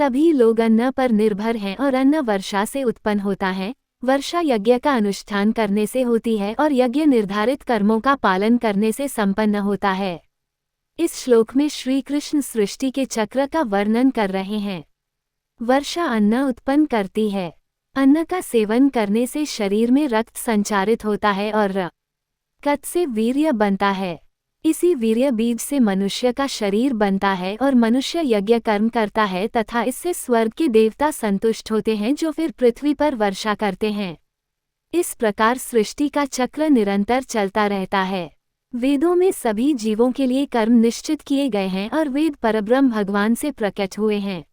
सभी लोग अन्न पर निर्भर हैं और अन्न वर्षा से उत्पन्न होता है। वर्षा यज्ञ का अनुष्ठान करने से होती है और यज्ञ निर्धारित कर्मों का पालन करने से संपन्न होता है। इस श्लोक में श्री कृष्ण सृष्टि के चक्र का वर्णन कर रहे हैं। वर्षा अन्न उत्पन्न करती है। अन्न का सेवन करने से शरीर में रक्त संचारित होता है और रक्त से वीर्य बनता है। इसी वीर्य बीज से मनुष्य का शरीर बनता है और मनुष्य यज्ञ कर्म करता है तथा इससे स्वर्ग के देवता संतुष्ट होते हैं जो फिर पृथ्वी पर वर्षा करते हैं। इस प्रकार सृष्टि का चक्र निरंतर चलता रहता है। वेदों में सभी जीवों के लिए कर्म निश्चित किए गए हैं और वेद परब्रह्म भगवान से प्रकट हुए हैं।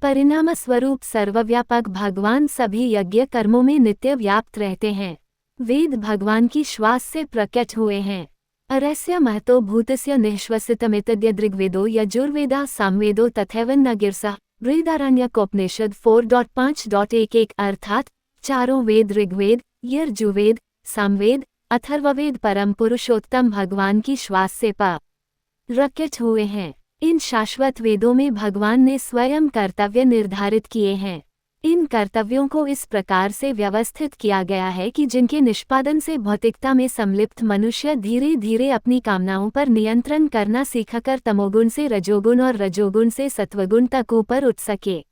परिणाम स्वरूप सर्वव्यापक भगवान सभी यज्ञ कर्मों में नित्य व्याप्त रहते हैं। वेद भगवान की श्वास से प्रकट हुए हैं। अरस्य महतो भूतस्य निःश्वसितमित्यद्य ऋग्वेदो यजुर्वेदा सामवेदो तथैवन्न गिरसः बृहदारण्यकोपनिषद 4.5.11 अर्थात चारों वेद ऋग्वेद, यजुर्वेद, सामवेद, अथर्ववेद परम पुरुषोत्तम भगवान की श्वास से प्रकट हुए हैं। इन शाश्वत वेदों में भगवान ने स्वयं कर्तव्य निर्धारित किए हैं। इन कर्तव्यों को इस प्रकार से व्यवस्थित किया गया है कि जिनके निष्पादन से भौतिकता में संलिप्त मनुष्य धीरे धीरे अपनी कामनाओं पर नियंत्रण करना सीखकर तमोगुण से रजोगुण और रजोगुण से सत्वगुण तक ऊपर उठ सके।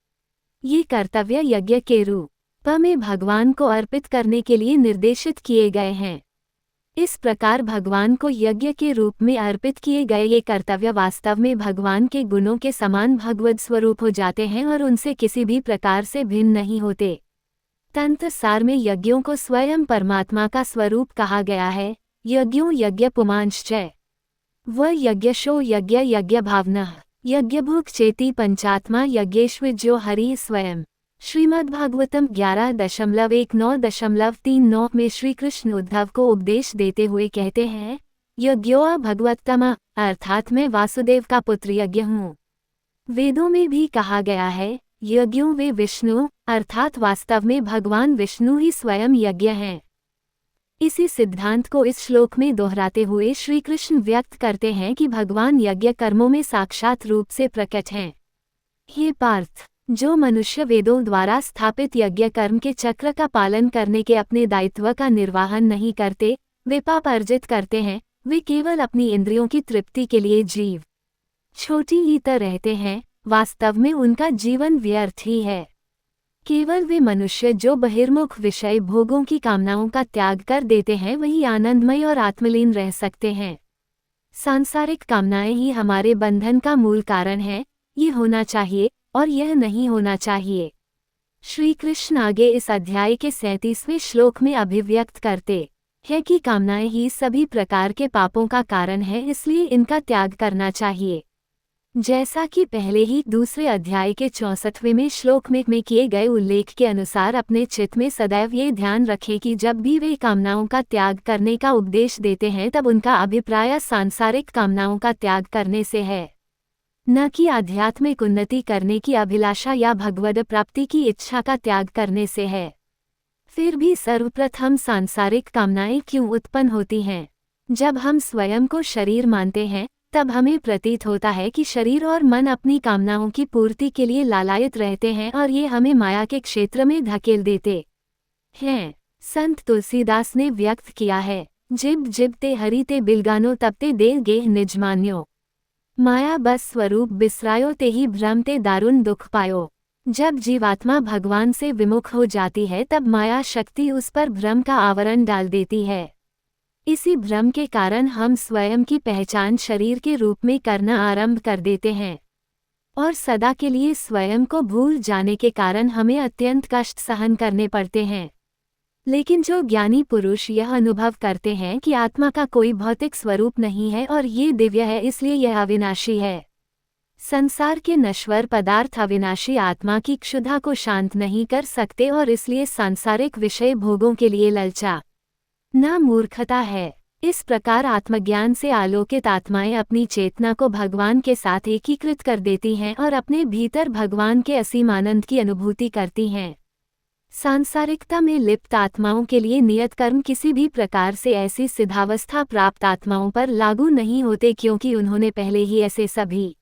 ये कर्तव्य यज्ञ के रूप में भगवान को अर्पित करने के लिए निर्देशित किए गए हैं। इस प्रकार भगवान को यज्ञ के रूप में अर्पित किए गए ये कर्तव्य वास्तव में भगवान के गुणों के समान भगवद स्वरूप हो जाते हैं और उनसे किसी भी प्रकार से भिन्न नहीं होते। तंत्र सार में यज्ञों को स्वयं परमात्मा का स्वरूप कहा गया है। यज्ञों यज्ञ पुमांश्चय व यज्ञशो यज्ञ यज्ञ भावनः यज्ञभुक् चेति पंचात्मा यज्ञेश्वज्यो हरि स्वयं। श्रीमद्भागवतम 11.19.39 में श्री कृष्ण उद्धव को उपदेश देते हुए कहते हैं, यज्ञोआ भगवत्तमा अर्थात मैं वासुदेव का पुत्र यज्ञ हूँ। वेदों में भी कहा गया है, यज्ञों वे विष्णु अर्थात वास्तव में भगवान विष्णु ही स्वयं यज्ञ हैं। इसी सिद्धांत को इस श्लोक में दोहराते हुए श्री कृष्ण व्यक्त करते हैं कि भगवान यज्ञ कर्मों में साक्षात रूप से प्रकट हैं। हे पार्थ, जो मनुष्य वेदों द्वारा स्थापित यज्ञ कर्म के चक्र का पालन करने के अपने दायित्व का निर्वाहन नहीं करते, वे पाप अर्जित करते हैं। वे केवल अपनी इंद्रियों की तृप्ति के लिए जीव छोटी ही तरह रहते हैं। वास्तव में उनका जीवन व्यर्थ ही है। केवल वे मनुष्य जो बहिर्मुख विषय भोगों की कामनाओं का त्याग कर देते हैं वही आनंदमय और आत्मलीन रह सकते हैं। सांसारिक कामनाएं ही हमारे बंधन का मूल कारण है। ये होना चाहिए और यह नहीं होना चाहिए। श्री कृष्ण आगे इस अध्याय के 37वें श्लोक में अभिव्यक्त करते हैं कि कामनाएं ही सभी प्रकार के पापों का कारण है, इसलिए इनका त्याग करना चाहिए। जैसा कि पहले ही दूसरे अध्याय के 64वें श्लोक में किए गए उल्लेख के अनुसार अपने चित्त में सदैव ये ध्यान रखें कि जब भी वे कामनाओं का त्याग करने का उपदेश देते हैं तब उनका अभिप्राय सांसारिक कामनाओं का त्याग करने से है, न कि आध्यात्मिक उन्नति करने की अभिलाषा या भगवद प्राप्ति की इच्छा का त्याग करने से है। फिर भी सर्वप्रथम सांसारिक कामनाएं क्यों उत्पन्न होती हैं? जब हम स्वयं को शरीर मानते हैं तब हमें प्रतीत होता है कि शरीर और मन अपनी कामनाओं की पूर्ति के लिए लालायित रहते हैं और ये हमें माया के क्षेत्र में धकेल देते हैं। संत तुलसीदास ने व्यक्त किया है, जिब जिब ते हरि ते बिलगानो तब ते दे गेह निज मान्यो। माया बस स्वरूप बिसरायो ते ही भ्रम ते दारुण दुख पायो। जब जीवात्मा भगवान से विमुख हो जाती है तब माया शक्ति उस पर भ्रम का आवरण डाल देती है। इसी भ्रम के कारण हम स्वयं की पहचान शरीर के रूप में करना आरंभ कर देते हैं और सदा के लिए स्वयं को भूल जाने के कारण हमें अत्यंत कष्ट सहन करने पड़ते हैं। लेकिन जो ज्ञानी पुरुष यह अनुभव करते हैं कि आत्मा का कोई भौतिक स्वरूप नहीं है और ये दिव्य है, इसलिए यह अविनाशी है। संसार के नश्वर पदार्थ अविनाशी आत्मा की क्षुधा को शांत नहीं कर सकते और इसलिए सांसारिक विषय भोगों के लिए ललचा न मूर्खता है। इस प्रकार आत्मज्ञान से आलोकित आत्माएं अपनी चेतना को भगवान के साथ एकीकृत कर देती हैं और अपने भीतर भगवान के असीम आनंद की अनुभूति करती हैं। सांसारिकता में लिप्त आत्माओं के लिए नियत कर्म किसी भी प्रकार से ऐसी सिद्धावस्था प्राप्त आत्माओं पर लागू नहीं होते, क्योंकि उन्होंने पहले ही ऐसे सभी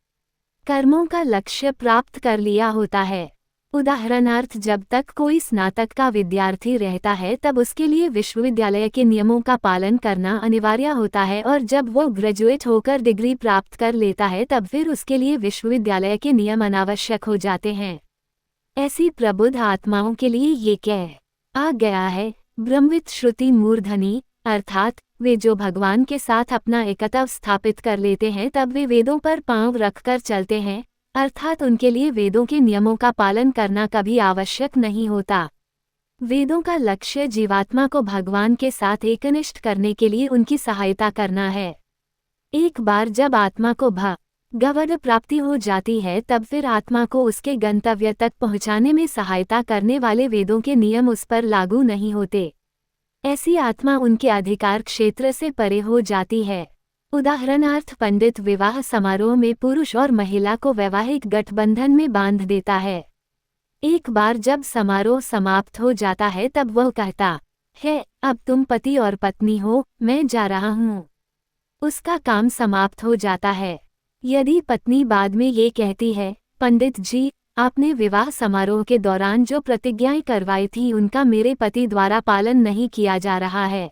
कर्मों का लक्ष्य प्राप्त कर लिया होता है। उदाहरणार्थ, जब तक कोई स्नातक का विद्यार्थी रहता है तब उसके लिए विश्वविद्यालय के नियमों का पालन करना अनिवार्य होता है, और जब वो ग्रेजुएट होकर डिग्री प्राप्त कर लेता है तब फिर उसके लिए विश्वविद्यालय के नियम अनावश्यक हो जाते हैं। ऐसी प्रबुद्ध आत्माओं के लिए ये कह आ गया है, ब्रह्मवित् श्रुति मूर्धनि, अर्थात वे जो भगवान के साथ अपना एकत्व स्थापित कर लेते हैं तब वे वेदों पर पांव रखकर चलते हैं, अर्थात उनके लिए वेदों के नियमों का पालन करना कभी आवश्यक नहीं होता। वेदों का लक्ष्य जीवात्मा को भगवान के साथ एकनिष्ठ करने के लिए उनकी सहायता करना है। एक बार जब आत्मा को भगवद प्राप्ति हो जाती है तब फिर आत्मा को उसके गंतव्य तक पहुंचाने में सहायता करने वाले वेदों के नियम उस पर लागू नहीं होते। ऐसी आत्मा उनके अधिकार क्षेत्र से परे हो जाती है। उदाहरणार्थ, पंडित विवाह समारोह में पुरुष और महिला को वैवाहिक गठबंधन में बांध देता है। एक बार जब समारोह समाप्त हो जाता है तब वह कहता है, अब तुम पति और पत्नी हो, मैं जा रहा हूँ। उसका काम समाप्त हो जाता है। यदि पत्नी बाद में ये कहती है, पंडित जी, आपने विवाह समारोह के दौरान जो प्रतिज्ञाएं करवाई थी उनका मेरे पति द्वारा पालन नहीं किया जा रहा है,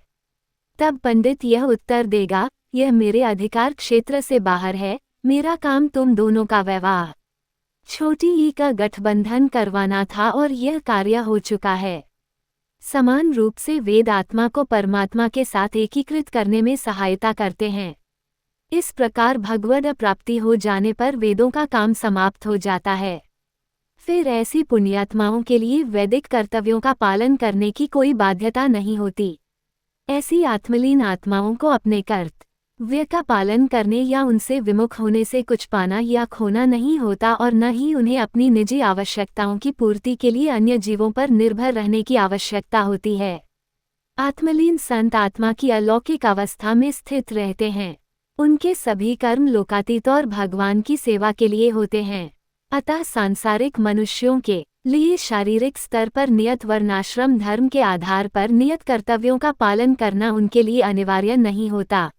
तब पंडित यह उत्तर देगा, यह मेरे अधिकार क्षेत्र से बाहर है, मेरा काम तुम दोनों का वैवाह छोटी ई का गठबंधन करवाना था और यह कार्य हो चुका है। समान रूप से वेद आत्मा को परमात्मा के साथ एकीकृत करने में सहायता करते हैं। इस प्रकार भगवद प्राप्ति हो जाने पर वेदों का काम समाप्त हो जाता है। फिर ऐसी पुण्यात्माओं के लिए वैदिक कर्तव्यों का पालन करने की कोई बाध्यता नहीं होती। ऐसी आत्मलीन आत्माओं को अपने कर्तव्य का पालन करने या उनसे विमुख होने से कुछ पाना या खोना नहीं होता, और न ही उन्हें अपनी निजी आवश्यकताओं की पूर्ति के लिए अन्य जीवों पर निर्भर रहने की आवश्यकता होती है। आत्मलीन संत आत्मा की अलौकिक अवस्था में स्थित रहते हैं। उनके सभी कर्म लोकातीत और भगवान की सेवा के लिए होते हैं। अतः सांसारिक मनुष्यों के लिए शारीरिक स्तर पर नियत वर्णाश्रम धर्म के आधार पर नियत कर्तव्यों का पालन करना उनके लिए अनिवार्य नहीं होता।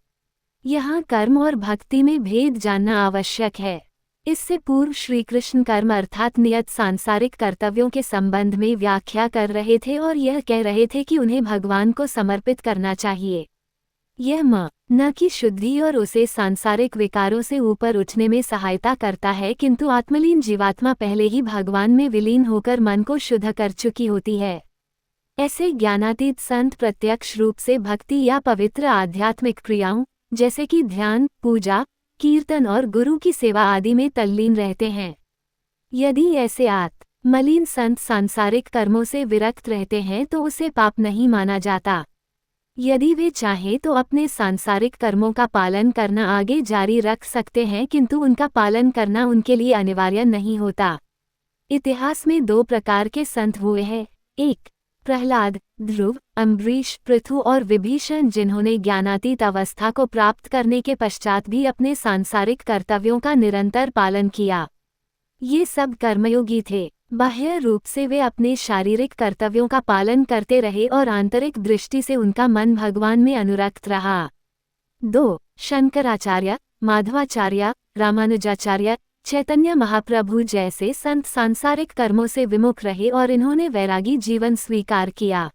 यहाँ कर्म और भक्ति में भेद जानना आवश्यक है। इससे पूर्व श्री कृष्ण कर्म अर्थात नियत सांसारिक कर्तव्यों के संबंध में व्याख्या कर रहे थे और यह कह रहे थे कि उन्हें भगवान को समर्पित करना चाहिए। यह न कि शुद्धि और उसे सांसारिक विकारों से ऊपर उठने में सहायता करता है, किंतु आत्मलीन जीवात्मा पहले ही भगवान में विलीन होकर मन को शुद्ध कर चुकी होती है। ऐसे ज्ञानातीत संत प्रत्यक्ष रूप से भक्ति या पवित्र आध्यात्मिक क्रियाओं जैसे कि ध्यान, पूजा, कीर्तन और गुरु की सेवा आदि में तल्लीन रहते हैं। यदि ऐसे आत्मलीन संत सांसारिक कर्मों से विरक्त रहते हैं तो उसे पाप नहीं माना जाता। यदि वे चाहें तो अपने सांसारिक कर्मों का पालन करना आगे जारी रख सकते हैं, किंतु उनका पालन करना उनके लिए अनिवार्य नहीं होता। इतिहास में दो प्रकार के संत हुए हैं, एक प्रहलाद, ध्रुव, अम्बरीश, पृथु और विभीषण, जिन्होंने ज्ञानातीत अवस्था को प्राप्त करने के पश्चात भी अपने सांसारिक कर्तव्यों का निरंतर पालन किया। ये सब कर्मयोगी थे। बाह्य रूप से वे अपने शारीरिक कर्तव्यों का पालन करते रहे और आंतरिक दृष्टि से उनका मन भगवान में अनुरक्त रहा। 2. शंकराचार्य, माधवाचार्य, रामानुजाचार्य, चैतन्य महाप्रभु जैसे संत सांसारिक कर्मों से विमुख रहे और इन्होंने वैरागी जीवन स्वीकार किया।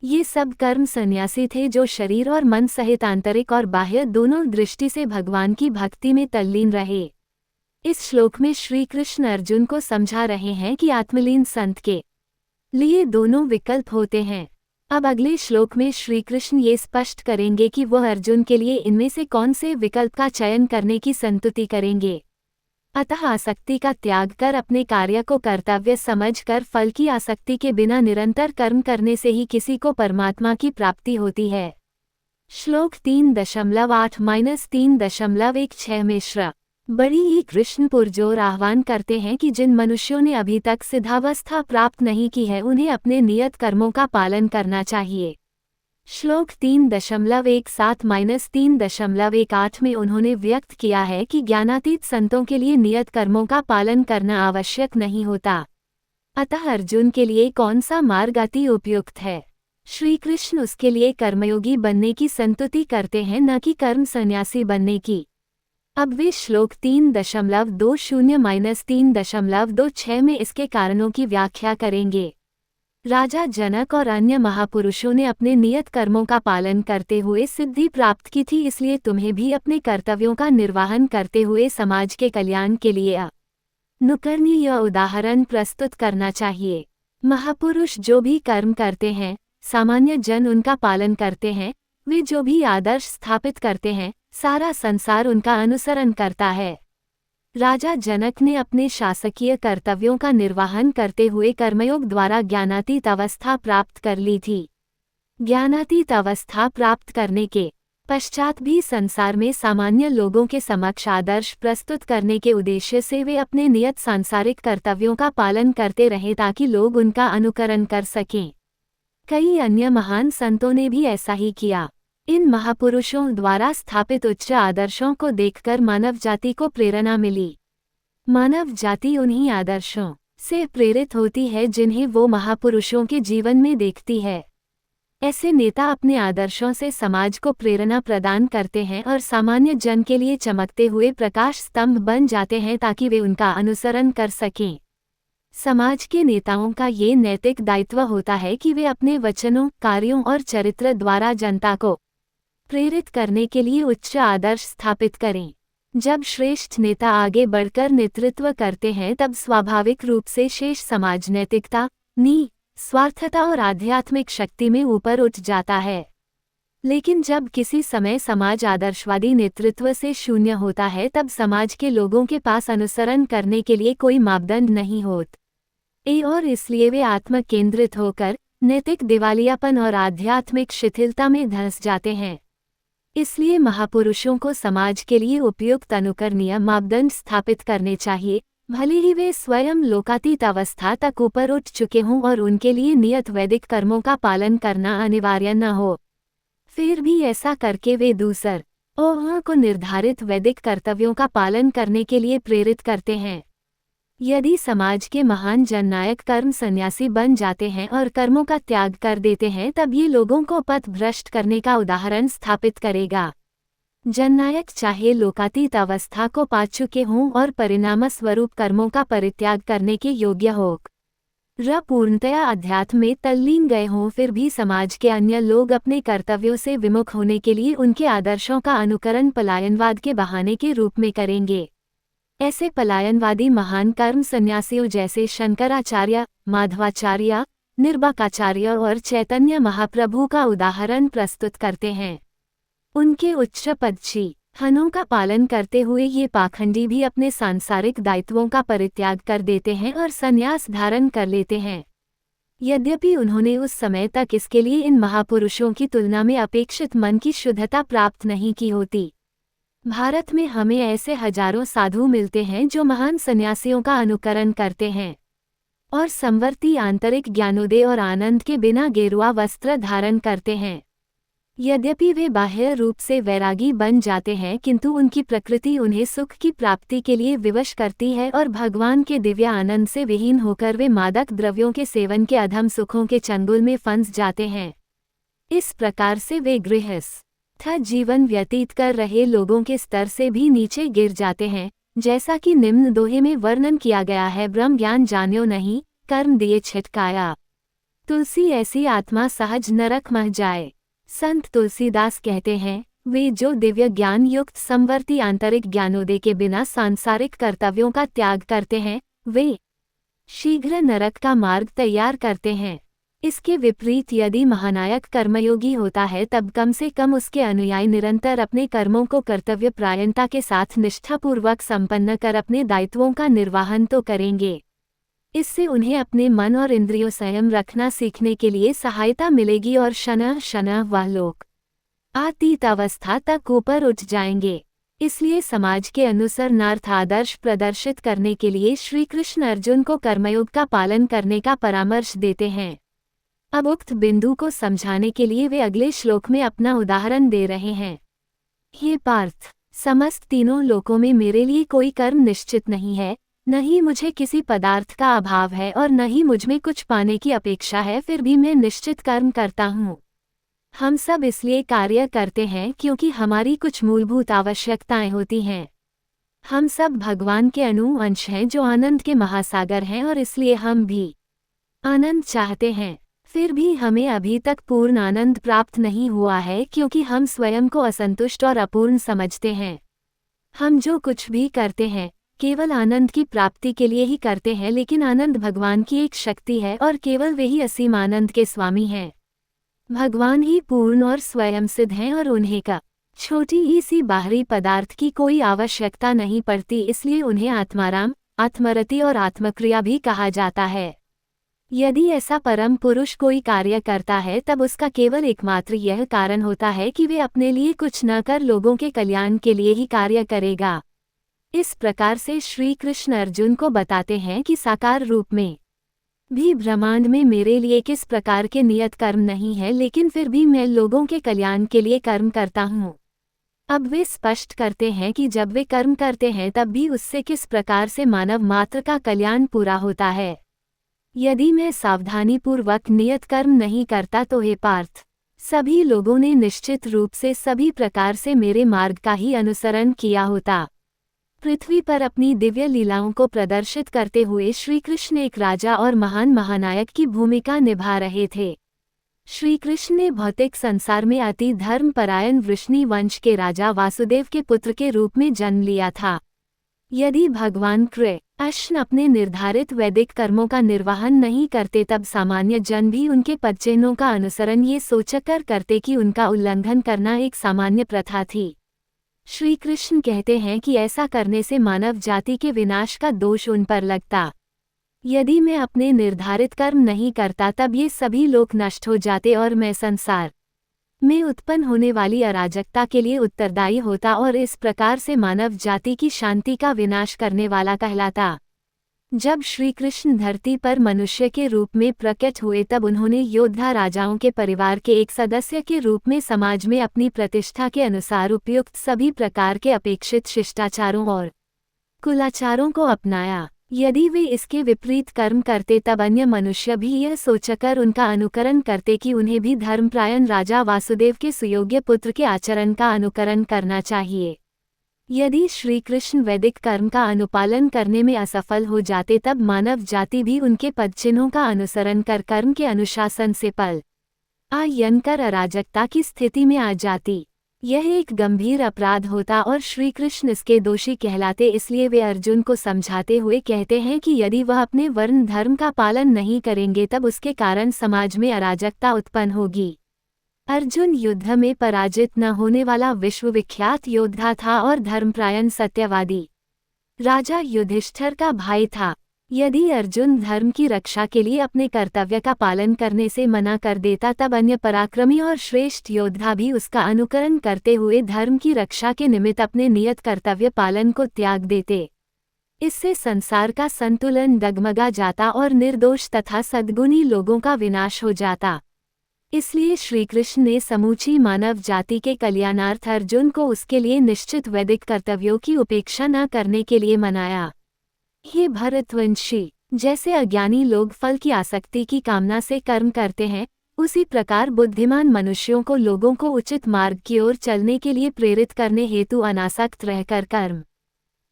ये सब कर्म सन्यासी थे जो शरीर और मन सहित आंतरिक और बाह्य दोनों दृष्टि से भगवान की भक्ति में तल्लीन रहे। इस श्लोक में श्री कृष्ण अर्जुन को समझा रहे हैं कि आत्मलीन संत के लिए दोनों विकल्प होते हैं। अब अगले श्लोक में श्री कृष्ण ये स्पष्ट करेंगे कि वह अर्जुन के लिए इनमें से कौन से विकल्प का चयन करने की संतुति करेंगे। अतः आसक्ति का त्याग कर अपने कार्य को कर्तव्य समझकर फल की आसक्ति के बिना निरंतर कर्म करने से ही किसी को परमात्मा की प्राप्ति होती है। श्लोक 3.8-3.16 में श्री बड़ी ही कृष्ण पुरजोर आह्वान करते हैं कि जिन मनुष्यों ने अभी तक सिद्धावस्था प्राप्त नहीं की है उन्हें अपने नियत कर्मों का पालन करना चाहिए। श्लोक 3.17-3.18 में उन्होंने व्यक्त किया है कि ज्ञानातीत संतों के लिए नियत कर्मों का पालन करना आवश्यक नहीं होता। अतः अर्जुन के लिए कौन सा मार्ग अति उपयुक्त है? श्री कृष्ण उसके लिए कर्मयोगी बनने की संतुति करते हैं, न कि कर्म सन्यासी बनने की। अब वे श्लोक 3.20-3.26 में इसके कारणों की व्याख्या करेंगे। राजा जनक और अन्य महापुरुषों ने अपने नियत कर्मों का पालन करते हुए सिद्धि प्राप्त की थी, इसलिए तुम्हें भी अपने कर्तव्यों का निर्वहन करते हुए समाज के कल्याण के लिए अनुकरणीय उदाहरण प्रस्तुत करना चाहिए। महापुरुष जो भी कर्म करते हैं, सामान्य जन उनका पालन करते हैं। वे जो भी आदर्श स्थापित करते हैं, सारा संसार उनका अनुसरण करता है। राजा जनक ने अपने शासकीय कर्तव्यों का निर्वहन करते हुए कर्मयोग द्वारा ज्ञानातीत अवस्था प्राप्त कर ली थी। ज्ञानातीत अवस्था प्राप्त करने के पश्चात भी संसार में सामान्य लोगों के समक्ष आदर्श प्रस्तुत करने के उद्देश्य से वे अपने नियत सांसारिक कर्तव्यों का पालन करते रहे ताकि लोग उनका अनुकरण कर सकें। कई अन्य महान संतों ने भी ऐसा ही किया। इन महापुरुषों द्वारा स्थापित उच्च आदर्शों को देखकर मानव जाति को प्रेरणा मिली। मानव जाति उन्हीं आदर्शों से प्रेरित होती है जिन्हें वो महापुरुषों के जीवन में देखती है। ऐसे नेता अपने आदर्शों से समाज को प्रेरणा प्रदान करते हैं और सामान्य जन के लिए चमकते हुए प्रकाश स्तंभ बन जाते हैं ताकि वे उनका अनुसरण कर सकें। समाज के नेताओं का ये नैतिक दायित्व होता है कि वे अपने वचनों, कार्यों और चरित्र द्वारा जनता को प्रेरित करने के लिए उच्च आदर्श स्थापित करें। जब श्रेष्ठ नेता आगे बढ़कर नेतृत्व करते हैं तब स्वाभाविक रूप से शेष समाज नैतिकता, स्वार्थता और आध्यात्मिक शक्ति में ऊपर उठ जाता है। लेकिन जब किसी समय समाज आदर्शवादी नेतृत्व से शून्य होता है तब समाज के लोगों के पास अनुसरण करने के लिए कोई मापदंड नहीं होता और इसलिए वे आत्म केंद्रित होकर नैतिक दिवालियापन और आध्यात्मिक शिथिलता में धंस जाते हैं। इसलिए महापुरुषों को समाज के लिए उपयुक्त अनुकरणीय मापदंड स्थापित करने चाहिए, भले ही वे स्वयं लोकातीत अवस्था तक ऊपर उठ चुके हों और उनके लिए नियत वैदिक कर्मों का पालन करना अनिवार्य न हो। फिर भी ऐसा करके वे दूसरों को निर्धारित वैदिक कर्तव्यों का पालन करने के लिए प्रेरित करते हैं। यदि समाज के महान जननायक कर्म सन्यासी बन जाते हैं और कर्मों का त्याग कर देते हैं तब ये लोगों को पथ भ्रष्ट करने का उदाहरण स्थापित करेगा। जननायक चाहे लोकातीत अवस्था को पा चुके हों और परिणाम स्वरूप कर्मों का परित्याग करने के योग्य होकर पूर्णतया अध्यात्म में तल्लीन गए हों, फिर भी समाज के अन्य लोग अपने कर्तव्यों से विमुख होने के लिए उनके आदर्शों का अनुकरण पलायनवाद के बहाने के रूप में करेंगे। ऐसे पलायनवादी महान कर्म सन्यासियों जैसे शंकराचार्य, माधवाचार्य, निर्बाकाचार्य और चैतन्य महाप्रभु का उदाहरण प्रस्तुत करते हैं। उनके उच्च पदची हनों का पालन करते हुए ये पाखंडी भी अपने सांसारिक दायित्वों का परित्याग कर देते हैं और संन्यास धारण कर लेते हैं। यद्यपि उन्होंने उस समय तक इसके लिए इन महापुरुषों की तुलना में अपेक्षित मन की शुद्धता प्राप्त नहीं की होती। भारत में हमें ऐसे हजारों साधु मिलते हैं जो महान सन्यासियों का अनुकरण करते हैं और संवर्ती आंतरिक ज्ञानोदय और आनंद के बिना गेरुआ वस्त्र धारण करते हैं। यद्यपि वे बाह्य रूप से वैरागी बन जाते हैं किंतु उनकी प्रकृति उन्हें सुख की प्राप्ति के लिए विवश करती है और भगवान के दिव्य आनंद से विहीन होकर वे मादक द्रव्यों के सेवन के अधम सुखों के चंगुल में फंस जाते हैं। इस प्रकार से वे गृहस्थ जीवन व्यतीत कर रहे लोगों के स्तर से भी नीचे गिर जाते हैं, जैसा कि निम्न दोहे में वर्णन किया गया है। ब्रह्म ज्ञान जान्यो नहीं, कर्म दिए छिटकाया। तुलसी ऐसी आत्मा सहज नरक मह जाए। संत तुलसीदास कहते हैं, वे जो दिव्य ज्ञान युक्त संवर्ती आंतरिक ज्ञानोदय के बिना सांसारिक कर्तव्यों का त्याग करते हैं, वे शीघ्र नरक का मार्ग तैयार करते हैं। इसके विपरीत यदि महानायक कर्मयोगी होता है तब कम से कम उसके अनुयायी निरंतर अपने कर्मों को कर्तव्य प्रायणता के साथ निष्ठापूर्वक संपन्न कर अपने दायित्वों का निर्वहन तो करेंगे। इससे उन्हें अपने मन और इंद्रियों संयम रखना सीखने के लिए सहायता मिलेगी और शनः शनः वह लोग आतीत अवस्था तक ऊपर उठ जाएंगे। इसलिए समाज के अनुसरणार्थ आदर्श प्रदर्शित करने के लिए श्री कृष्ण अर्जुन को कर्मयोग का पालन करने का परामर्श देते हैं। अब उक्त बिंदु को समझाने के लिए वे अगले श्लोक में अपना उदाहरण दे रहे हैं। हे पार्थ, समस्त तीनों लोकों में मेरे लिए कोई कर्म निश्चित नहीं है, न ही मुझे किसी पदार्थ का अभाव है और न ही मुझमें कुछ पाने की अपेक्षा है, फिर भी मैं निश्चित कर्म करता हूँ। हम सब इसलिए कार्य करते हैं क्योंकि हमारी कुछ मूलभूत आवश्यकताएं होती हैं। हम सब भगवान के अणु अंश हैं जो आनंद के महासागर हैं और इसलिए हम भी आनंद चाहते हैं। फिर भी हमें अभी तक पूर्ण आनंद प्राप्त नहीं हुआ है क्योंकि हम स्वयं को असंतुष्ट और अपूर्ण समझते हैं। हम जो कुछ भी करते हैं केवल आनंद की प्राप्ति के लिए ही करते हैं, लेकिन आनंद भगवान की एक शक्ति है और केवल वे ही असीम आनंद के स्वामी हैं। भगवान ही पूर्ण और स्वयं सिद्ध हैं और उन्हें का छोटी ही सी बाहरी पदार्थ की कोई आवश्यकता नहीं पड़ती, इसलिए उन्हें आत्माराम, आत्मरति और आत्मक्रिया भी कहा जाता है। यदि ऐसा परम पुरुष कोई कार्य करता है तब उसका केवल एकमात्र यह कारण होता है कि वे अपने लिए कुछ न कर लोगों के कल्याण के लिए ही कार्य करेगा। इस प्रकार से श्री कृष्ण अर्जुन को बताते हैं कि साकार रूप में भी ब्रह्मांड में मेरे लिए किस प्रकार के नियत कर्म नहीं है, लेकिन फिर भी मैं लोगों के कल्याण के लिए कर्म करता हूँ। अब वे स्पष्ट करते हैं कि जब वे कर्म करते हैं तब भी उससे किस प्रकार से मानव मात्र का कल्याण पूरा होता है। यदि मैं सावधानीपूर्वक नियत कर्म नहीं करता तो हे पार्थ, सभी लोगों ने निश्चित रूप से सभी प्रकार से मेरे मार्ग का ही अनुसरण किया होता। पृथ्वी पर अपनी दिव्य लीलाओं को प्रदर्शित करते हुए श्री कृष्ण एक राजा और महान महानायक की भूमिका निभा रहे थे। श्री कृष्ण ने भौतिक संसार में अति धर्मपरायण वृष्णि वंश के राजा वासुदेव के पुत्र के रूप में जन्म लिया था। यदि भगवान कृष्ण अपने निर्धारित वैदिक कर्मों का निर्वहन नहीं करते तब सामान्य जन भी उनके पदचिन्हों का अनुसरण ये सोचकर करते कि उनका उल्लंघन करना एक सामान्य प्रथा थी। श्री कृष्ण कहते हैं कि ऐसा करने से मानव जाति के विनाश का दोष उन पर लगता। यदि मैं अपने निर्धारित कर्म नहीं करता तब ये सभी लोग नष्ट हो जाते और मैं संसार में उत्पन्न होने वाली अराजकता के लिए उत्तरदायी होता और इस प्रकार से मानव जाति की शांति का विनाश करने वाला कहलाता। जब श्री कृष्ण धरती पर मनुष्य के रूप में प्रकट हुए तब उन्होंने योद्धा राजाओं के परिवार के एक सदस्य के रूप में समाज में अपनी प्रतिष्ठा के अनुसार उपयुक्त सभी प्रकार के अपेक्षित शिष्टाचारों और कुलाचारों को अपनाया। यदि वे इसके विपरीत कर्म करते तब अन्य मनुष्य भी यह सोचकर उनका अनुकरण करते कि उन्हें भी धर्मपरायण राजा वासुदेव के सुयोग्य पुत्र के आचरण का अनुकरण करना चाहिए। यदि श्री कृष्ण वैदिक कर्म का अनुपालन करने में असफल हो जाते तब मानव जाति भी उनके पदचिन्हों का अनुसरण कर कर्म के अनुशासन से पलायन कर अराजकता की स्थिति में आ जाती। यह एक गंभीर अपराध होता और श्री कृष्ण इसके दोषी कहलाते। इसलिए वे अर्जुन को समझाते हुए कहते हैं कि यदि वह अपने वर्ण धर्म का पालन नहीं करेंगे तब उसके कारण समाज में अराजकता उत्पन्न होगी। अर्जुन युद्ध में पराजित न होने वाला विश्वविख्यात योद्धा था और धर्मपरायण सत्यवादी राजा युधिष्ठिर का भाई था। यदि अर्जुन धर्म की रक्षा के लिए अपने कर्तव्य का पालन करने से मना कर देता तब अन्य पराक्रमी और श्रेष्ठ योद्धा भी उसका अनुकरण करते हुए धर्म की रक्षा के निमित्त अपने नियत कर्तव्य पालन को त्याग देते। इससे संसार का संतुलन डगमगा जाता और निर्दोष तथा सद्गुणी लोगों का विनाश हो जाता। इसलिए श्री कृष्ण ने समूची मानव जाति के कल्याणार्थ अर्जुन को उसके लिए निश्चित वैदिक कर्तव्यों की उपेक्षा न करने के लिए मनाया। हे भरतवंशी, जैसे अज्ञानी लोग फल की आसक्ति की कामना से कर्म करते हैं, उसी प्रकार बुद्धिमान मनुष्यों को लोगों को उचित मार्ग की ओर चलने के लिए प्रेरित करने हेतु अनासक्त रहकर कर्म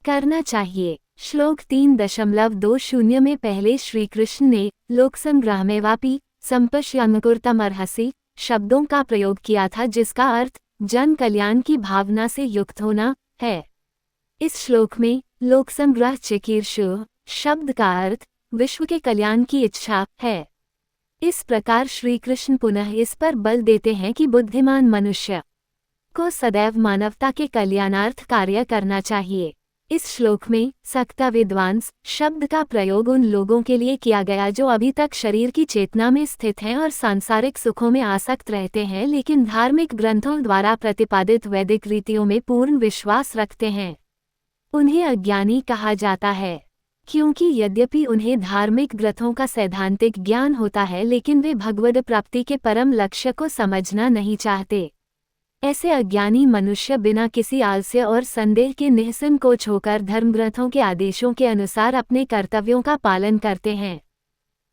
करना चाहिए। श्लोक 3.20 में पहले श्री कृष्ण ने लोकसंग्रह में वापी संपश्यन्नकुर्तमर्हसि शब्दों का प्रयोग किया था, जिसका अर्थ जन कल्याण की भावना से युक्त होना है। इस श्लोक में लोकसंग्रह चिकीर्षु शब्द का अर्थ विश्व के कल्याण की इच्छा है। इस प्रकार श्री कृष्ण पुनः इस पर बल देते हैं कि बुद्धिमान मनुष्य को सदैव मानवता के कल्याणार्थ कार्य करना चाहिए। इस श्लोक में सक्ता विद्वांस शब्द का प्रयोग उन लोगों के लिए किया गया जो अभी तक शरीर की चेतना में स्थित हैं और सांसारिक सुखों में आसक्त रहते हैं, लेकिन धार्मिक ग्रंथों द्वारा प्रतिपादित वैदिक रीतियों में पूर्ण विश्वास रखते हैं। उन्हें अज्ञानी कहा जाता है क्योंकि यद्यपि उन्हें धार्मिक ग्रंथों का सैद्धांतिक ज्ञान होता है, लेकिन वे भगवद प्राप्ति के परम लक्ष्य को समझना नहीं चाहते। ऐसे अज्ञानी मनुष्य बिना किसी आलस्य और संदेह के निःसंकोच होकर धर्मग्रंथों के आदेशों के अनुसार अपने कर्तव्यों का पालन करते हैं।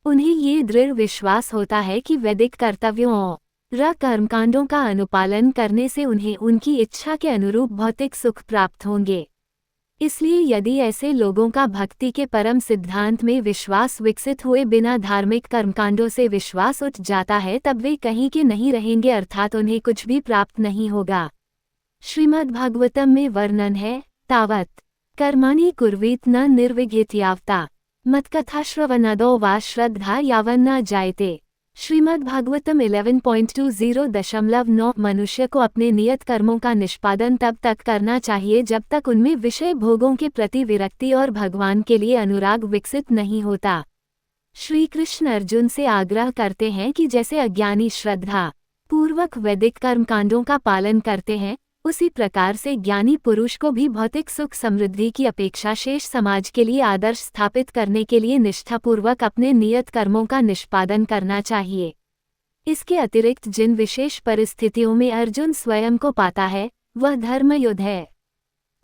उन्हें ये दृढ़ विश्वास होता है कि वैदिक कर्तव्यों और कर्मकांडों का अनुपालन करने से उन्हें उनकी इच्छा के अनुरूप भौतिक सुख प्राप्त होंगे। इसलिए यदि ऐसे लोगों का भक्ति के परम सिद्धांत में विश्वास विकसित हुए बिना धार्मिक कर्मकांडों से विश्वास उठ जाता है, तब वे कहीं के नहीं रहेंगे, अर्थात उन्हें कुछ भी प्राप्त नहीं होगा। श्रीमद्भागवतम में वर्णन है, तावत कर्माणि कुर्वीत न निर्विघ्नित यावता मत्कथाश्रवणादो वा श्रद्धा यावन्न जायते। श्रीमद्भागवतम 11.20.9 मनुष्य को अपने नियत कर्मों का निष्पादन तब तक करना चाहिए जब तक उनमें विषय भोगों के प्रति विरक्ति और भगवान के लिए अनुराग विकसित नहीं होता। श्री कृष्ण अर्जुन से आग्रह करते हैं कि जैसे अज्ञानी श्रद्धा पूर्वक वैदिक कर्मकांडों का पालन करते हैं, उसी प्रकार से ज्ञानी पुरुष को भी भौतिक सुख समृद्धि की अपेक्षा शेष समाज के लिए आदर्श स्थापित करने के लिए निष्ठापूर्वक अपने नियत कर्मों का निष्पादन करना चाहिए। इसके अतिरिक्त जिन विशेष परिस्थितियों में अर्जुन स्वयं को पाता है, वह धर्मयुद्ध है।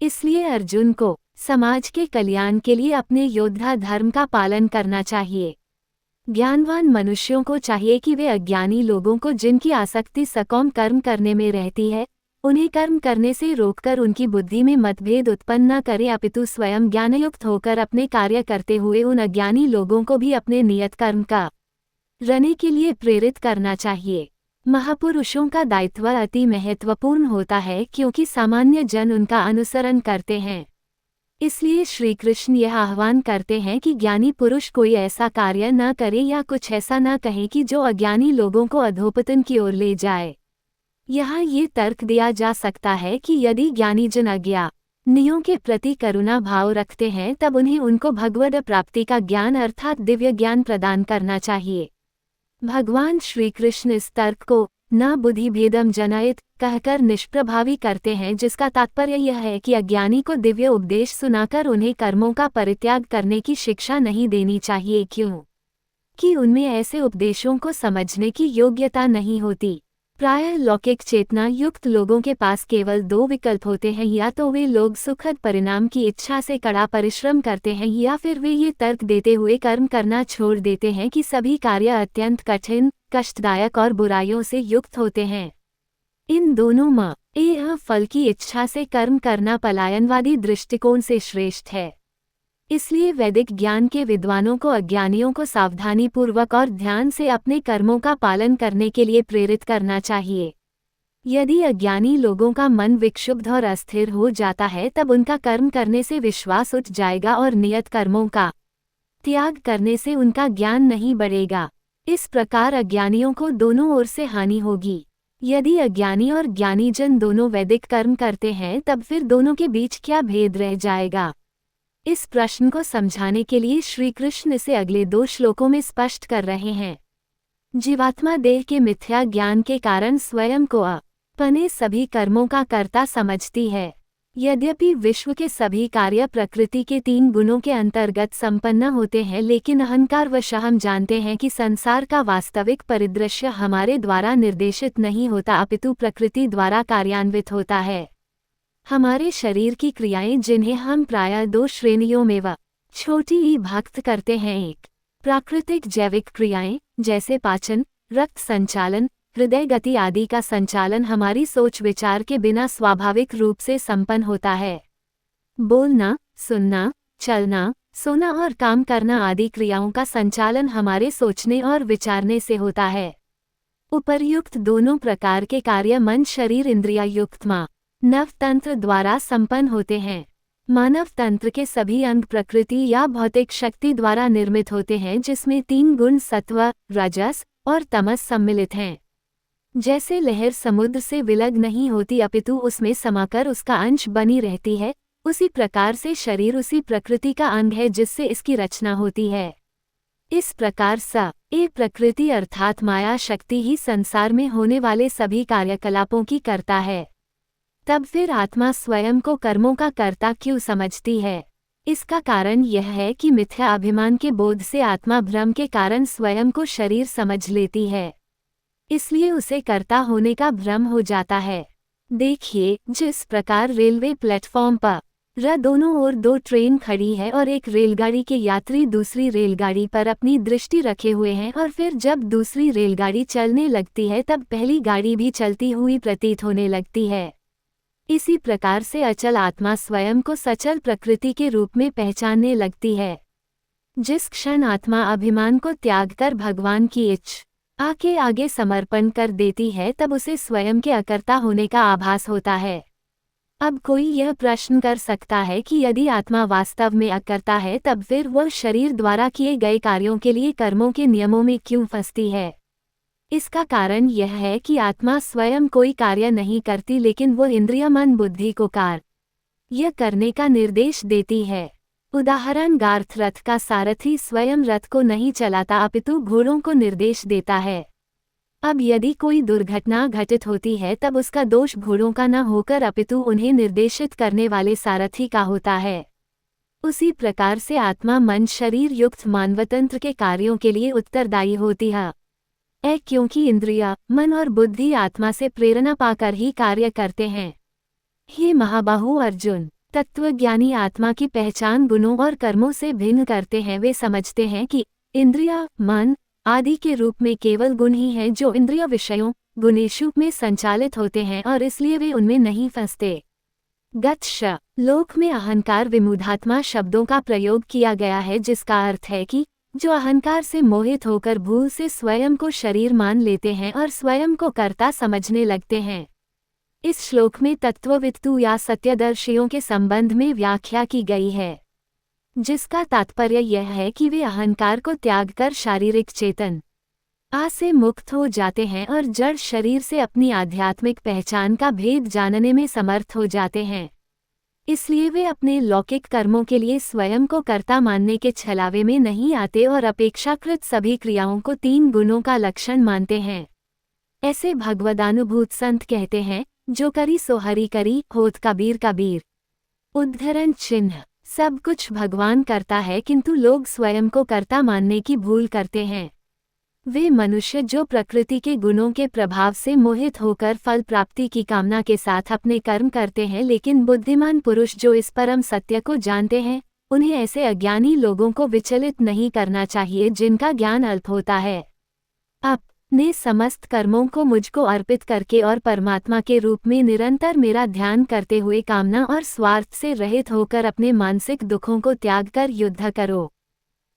इसलिए अर्जुन को समाज के कल्याण के लिए अपने योद्धा धर्म का पालन करना चाहिए। ज्ञानवान मनुष्यों को चाहिए कि वे अज्ञानी लोगों को, जिनकी आसक्ति सकाम कर्म करने में रहती है, उन्हें कर्म करने से रोककर उनकी बुद्धि में मतभेद उत्पन्न न करें, अपितु स्वयं ज्ञानयुक्त होकर अपने कार्य करते हुए उन अज्ञानी लोगों को भी अपने नियत कर्म का करने के लिए प्रेरित करना चाहिए। महापुरुषों का दायित्व अति महत्वपूर्ण होता है, क्योंकि सामान्य जन उनका अनुसरण करते हैं। इसलिए श्री कृष्ण यह आह्वान करते हैं कि ज्ञानी पुरुष कोई ऐसा कार्य न करे या कुछ ऐसा न कहे कि जो अज्ञानी लोगों को अधोपतन की ओर ले जाए। यहाँ ये तर्क दिया जा सकता है कि यदि ज्ञानी जन अज्ञानियों के प्रति करुणा भाव रखते हैं, तब उन्हें उनको भगवद प्राप्ति का ज्ञान अर्थात दिव्य ज्ञान प्रदान करना चाहिए। भगवान श्री कृष्ण इस तर्क को न बुद्धि भेदम जनयित कहकर निष्प्रभावी करते हैं, जिसका तात्पर्य यह है कि अज्ञानी को दिव्य उपदेश सुनाकर उन्हें कर्मों का परित्याग करने की शिक्षा नहीं देनी चाहिए, क्योंकि उनमें ऐसे उपदेशों को समझने की योग्यता नहीं होती। प्रायः लौकिक चेतना युक्त लोगों के पास केवल दो विकल्प होते हैं, या तो वे लोग सुखद परिणाम की इच्छा से कड़ा परिश्रम करते हैं, या फिर वे ये तर्क देते हुए कर्म करना छोड़ देते हैं कि सभी कार्य अत्यंत कठिन, कष्टदायक और बुराइयों से युक्त होते हैं। इन दोनों में फल की इच्छा से कर्म करना पलायनवादी दृष्टिकोण से श्रेष्ठ है। इसलिए वैदिक ज्ञान के विद्वानों को अज्ञानियों को सावधानीपूर्वक और ध्यान से अपने कर्मों का पालन करने के लिए प्रेरित करना चाहिए। यदि अज्ञानी लोगों का मन विक्षुब्ध और अस्थिर हो जाता है, तब उनका कर्म करने से विश्वास उठ जाएगा और नियत कर्मों का त्याग करने से उनका ज्ञान नहीं बढ़ेगा। इस प्रकार अज्ञानियों को दोनों ओर से हानि होगी। यदि अज्ञानी और ज्ञानी जन दोनों वैदिक कर्म करते हैं, तब फिर दोनों के बीच क्या भेद रह जाएगा? इस प्रश्न को समझाने के लिए श्री कृष्ण इसे अगले 2 श्लोकों में स्पष्ट कर रहे हैं। जीवात्मा देह के मिथ्या ज्ञान के कारण स्वयं को अपने सभी कर्मों का कर्ता समझती है। यद्यपि विश्व के सभी कार्य प्रकृति के 3 गुणों के अंतर्गत संपन्न होते हैं, लेकिन अहंकारवश हम जानते हैं कि संसार का वास्तविक परिदृश्य हमारे द्वारा निर्देशित नहीं होता, अपितु प्रकृति द्वारा कार्यान्वित होता है। हमारे शरीर की क्रियाएं, जिन्हें हम प्रायः 2 श्रेणियों में छोटी ही भाग करते हैं, एक प्राकृतिक जैविक क्रियाएं जैसे पाचन, रक्त संचालन, हृदय गति आदि का संचालन हमारी सोच विचार के बिना स्वाभाविक रूप से संपन्न होता है। बोलना, सुनना, चलना, सोना और काम करना आदि क्रियाओं का संचालन हमारे सोचने और विचारने से होता है। उपर्युक्त दोनों प्रकार के कार्य मन शरीर इंद्रिया युक्त मानव तंत्र द्वारा संपन्न होते हैं। मानव तंत्र के सभी अंग प्रकृति या भौतिक शक्ति द्वारा निर्मित होते हैं, जिसमें 3 गुण सत्व, रजस और तमस सम्मिलित हैं। जैसे लहर समुद्र से विलग नहीं होती अपितु उसमें समाकर उसका अंश बनी रहती है, उसी प्रकार से शरीर उसी प्रकृति का अंग है जिससे इसकी रचना होती है। इस प्रकार ये प्रकृति अर्थात माया शक्ति ही संसार में होने वाले सभी कार्यकलापों की करता है। तब फिर आत्मा स्वयं को कर्मों का कर्ता क्यों समझती है? इसका कारण यह है कि मिथ्या अभिमान के बोध से आत्मा भ्रम के कारण स्वयं को शरीर समझ लेती है, इसलिए उसे कर्ता होने का भ्रम हो जाता है। देखिए, जिस प्रकार रेलवे प्लेटफॉर्म पर दोनों ओर 2 ट्रेन खड़ी है और एक रेलगाड़ी के यात्री दूसरी रेलगाड़ी पर अपनी दृष्टि रखे हुए हैं, और फिर जब दूसरी रेलगाड़ी चलने लगती है तब पहली गाड़ी भी चलती हुई प्रतीत होने लगती है। इसी प्रकार से अचल आत्मा स्वयं को सचल प्रकृति के रूप में पहचानने लगती है। जिस क्षण आत्मा अभिमान को त्याग कर भगवान की इच्छा के आगे समर्पण कर देती है, तब उसे स्वयं के अकर्ता होने का आभास होता है। अब कोई यह प्रश्न कर सकता है कि यदि आत्मा वास्तव में अकर्ता है, तब फिर वह शरीर द्वारा किए गए कार्यों के लिए कर्मों के नियमों में क्यों फंसती है? इसका कारण यह है कि आत्मा स्वयं कोई कार्य नहीं करती, लेकिन वह इंद्रिय मन बुद्धि को कार्य करने का निर्देश देती है। उदाहरण गार्थ रथ का सारथी स्वयं रथ को नहीं चलाता, अपितु घोड़ों को निर्देश देता है। अब यदि कोई दुर्घटना घटित होती है, तब उसका दोष घोड़ों का न होकर अपितु उन्हें निर्देशित करने वाले सारथी का होता है। उसी प्रकार से आत्मा मन शरीर युक्त मानवतंत्र के कार्यों के लिए उत्तरदायी होती है, क्योंकि इंद्रिया मन और बुद्धि आत्मा से प्रेरणा पाकर ही कार्य करते हैं। हे महाबाहु अर्जुन, तत्वज्ञानी आत्मा की पहचान गुणों और कर्मों से भिन्न करते हैं। वे समझते हैं कि इंद्रिया मन आदि के रूप में केवल गुण ही हैं जो इंद्रिय विषयों गुणेशु में संचालित होते हैं, और इसलिए वे उनमें नहीं फंसते। गच्छ लोक में अहंकार विमूढ़ात्मा शब्दों का प्रयोग किया गया है, जिसका अर्थ है कि जो अहंकार से मोहित होकर भूल से स्वयं को शरीर मान लेते हैं और स्वयं को कर्ता समझने लगते हैं। इस श्लोक में तत्ववित्तु या सत्यदर्शियों के संबंध में व्याख्या की गई है, जिसका तात्पर्य यह है कि वे अहंकार को त्याग कर शारीरिक चेतन से मुक्त हो जाते हैं और जड़ शरीर से अपनी आध्यात्मिक पहचान का भेद जानने में समर्थ हो जाते हैं। इसलिए वे अपने लौकिक कर्मों के लिए स्वयं को कर्ता मानने के छलावे में नहीं आते और अपेक्षाकृत सभी क्रियाओं को 3 गुणों का लक्षण मानते हैं। ऐसे भगवदानुभूत संत कहते हैं, जो करी सो हरि करी, होत कबीर कबीर। उद्धरण चिन्ह सब कुछ भगवान करता है, किंतु लोग स्वयं को कर्ता मानने की भूल करते हैं। वे मनुष्य जो प्रकृति के गुणों के प्रभाव से मोहित होकर फल प्राप्ति की कामना के साथ अपने कर्म करते हैं, लेकिन बुद्धिमान पुरुष जो इस परम सत्य को जानते हैं, उन्हें ऐसे अज्ञानी लोगों को विचलित नहीं करना चाहिए जिनका ज्ञान अल्प होता है। अपने समस्त कर्मों को मुझको अर्पित करके और परमात्मा के रूप में निरंतर मेरा ध्यान करते हुए कामना और स्वार्थ से रहित होकर अपने मानसिक दुखों को त्याग कर युद्ध करो।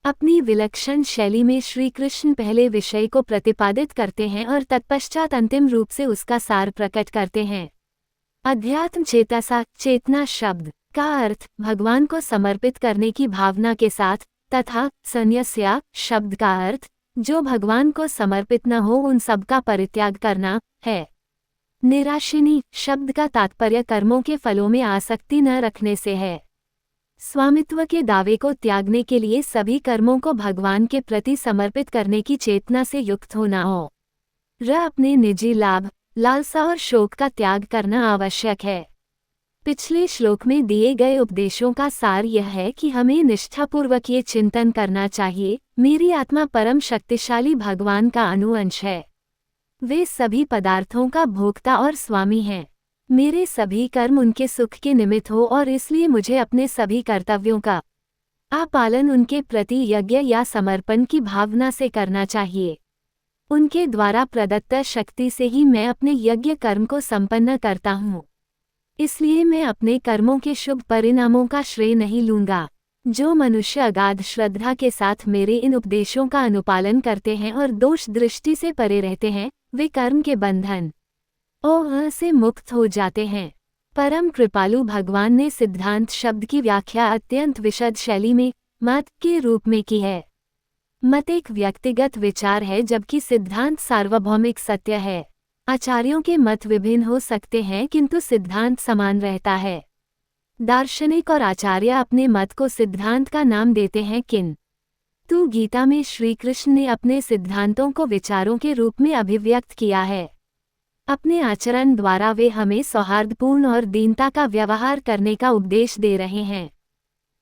अपनी विलक्षण शैली में श्री कृष्ण पहले विषय को प्रतिपादित करते हैं और तत्पश्चात अंतिम रूप से उसका सार प्रकट करते हैं। अध्यात्म चेतसा चेतना शब्द का अर्थ भगवान को समर्पित करने की भावना के साथ तथा संन्यास्या शब्द का अर्थ जो भगवान को समर्पित न हो उन सब का परित्याग करना है। निराशिनी शब्द का तात्पर्य कर्मों के फलों में आसक्ति न रखने से है। स्वामित्व के दावे को त्यागने के लिए सभी कर्मों को भगवान के प्रति समर्पित करने की चेतना से युक्त होना हो। अपने निजी लाभ लालसा और शोक का त्याग करना आवश्यक है। पिछले श्लोक में दिए गए उपदेशों का सार यह है कि हमें निष्ठापूर्वक ये चिंतन करना चाहिए, मेरी आत्मा परम शक्तिशाली भगवान का अनुअंश है। वे सभी पदार्थों का भोक्ता और स्वामी हैं। मेरे सभी कर्म उनके सुख के निमित्त हो और इसलिए मुझे अपने सभी कर्तव्यों का पालन उनके प्रति यज्ञ या समर्पण की भावना से करना चाहिए। उनके द्वारा प्रदत्त शक्ति से ही मैं अपने यज्ञ कर्म को संपन्न करता हूँ। इसलिए मैं अपने कर्मों के शुभ परिणामों का श्रेय नहीं लूंगा। जो मनुष्य अगाध श्रद्धा के साथ मेरे इन उपदेशों का अनुपालन करते हैं और दोष दृष्टि से परे रहते हैं, वे कर्म के बंधन से मुक्त हो जाते हैं। परम कृपालु भगवान ने सिद्धांत शब्द की व्याख्या अत्यंत विशद शैली में मत के रूप में की है। मत एक व्यक्तिगत विचार है, जबकि सिद्धांत सार्वभौमिक सत्य है। आचार्यों के मत विभिन्न हो सकते हैं, किंतु सिद्धांत समान रहता है। दार्शनिक और आचार्य अपने मत को सिद्धांत का नाम देते हैं, किंतु गीता में श्री कृष्ण ने अपने सिद्धांतों को विचारों के रूप में अभिव्यक्त किया है। अपने आचरण द्वारा वे हमें सौहार्दपूर्ण और दीनता का व्यवहार करने का उपदेश दे रहे हैं।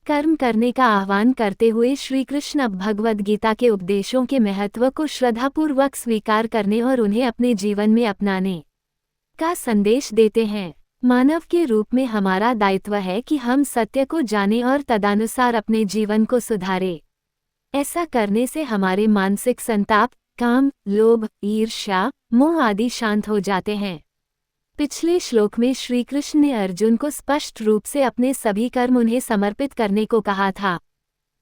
कर्म करने का आह्वान करते हुए श्री कृष्ण अब भगवद गीता के उपदेशों के महत्व को श्रद्धापूर्वक स्वीकार करने और उन्हें अपने जीवन में अपनाने का संदेश देते हैं। मानव के रूप में हमारा दायित्व है कि हम सत्य को जानें और तदनुसार अपने जीवन को सुधारें। ऐसा करने से हमारे मानसिक संताप, काम, लोभ, ईर्ष्या, मोह आदि शांत हो जाते हैं। पिछले श्लोक में श्री कृष्ण ने अर्जुन को स्पष्ट रूप से अपने सभी कर्म उन्हें समर्पित करने को कहा था।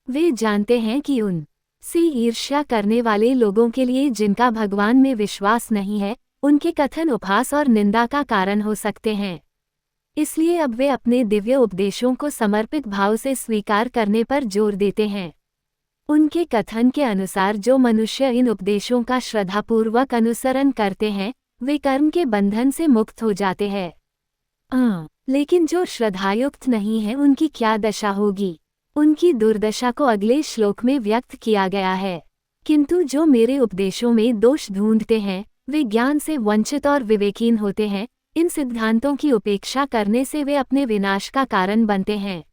वे जानते हैं कि उनसे ईर्ष्या करने वाले लोगों के लिए जिनका भगवान में विश्वास नहीं है, उनके कथन उपहास और निंदा का कारण हो सकते हैं। इसलिए अब वे अपने दिव्य उपदेशों को समर्पित भाव से स्वीकार करने पर जोर देते हैं। उनके कथन के अनुसार जो मनुष्य इन उपदेशों का श्रद्धापूर्वक अनुसरण करते हैं, वे कर्म के बंधन से मुक्त हो जाते हैं। लेकिन जो श्रद्धायुक्त नहीं है, उनकी क्या दशा होगी? उनकी दुर्दशा को अगले श्लोक में व्यक्त किया गया है। किंतु जो मेरे उपदेशों में दोष ढूंढते हैं, वे ज्ञान से वंचित और विवेकहीन होते हैं। इन सिद्धांतों की उपेक्षा करने से वे अपने विनाश का कारण बनते हैं।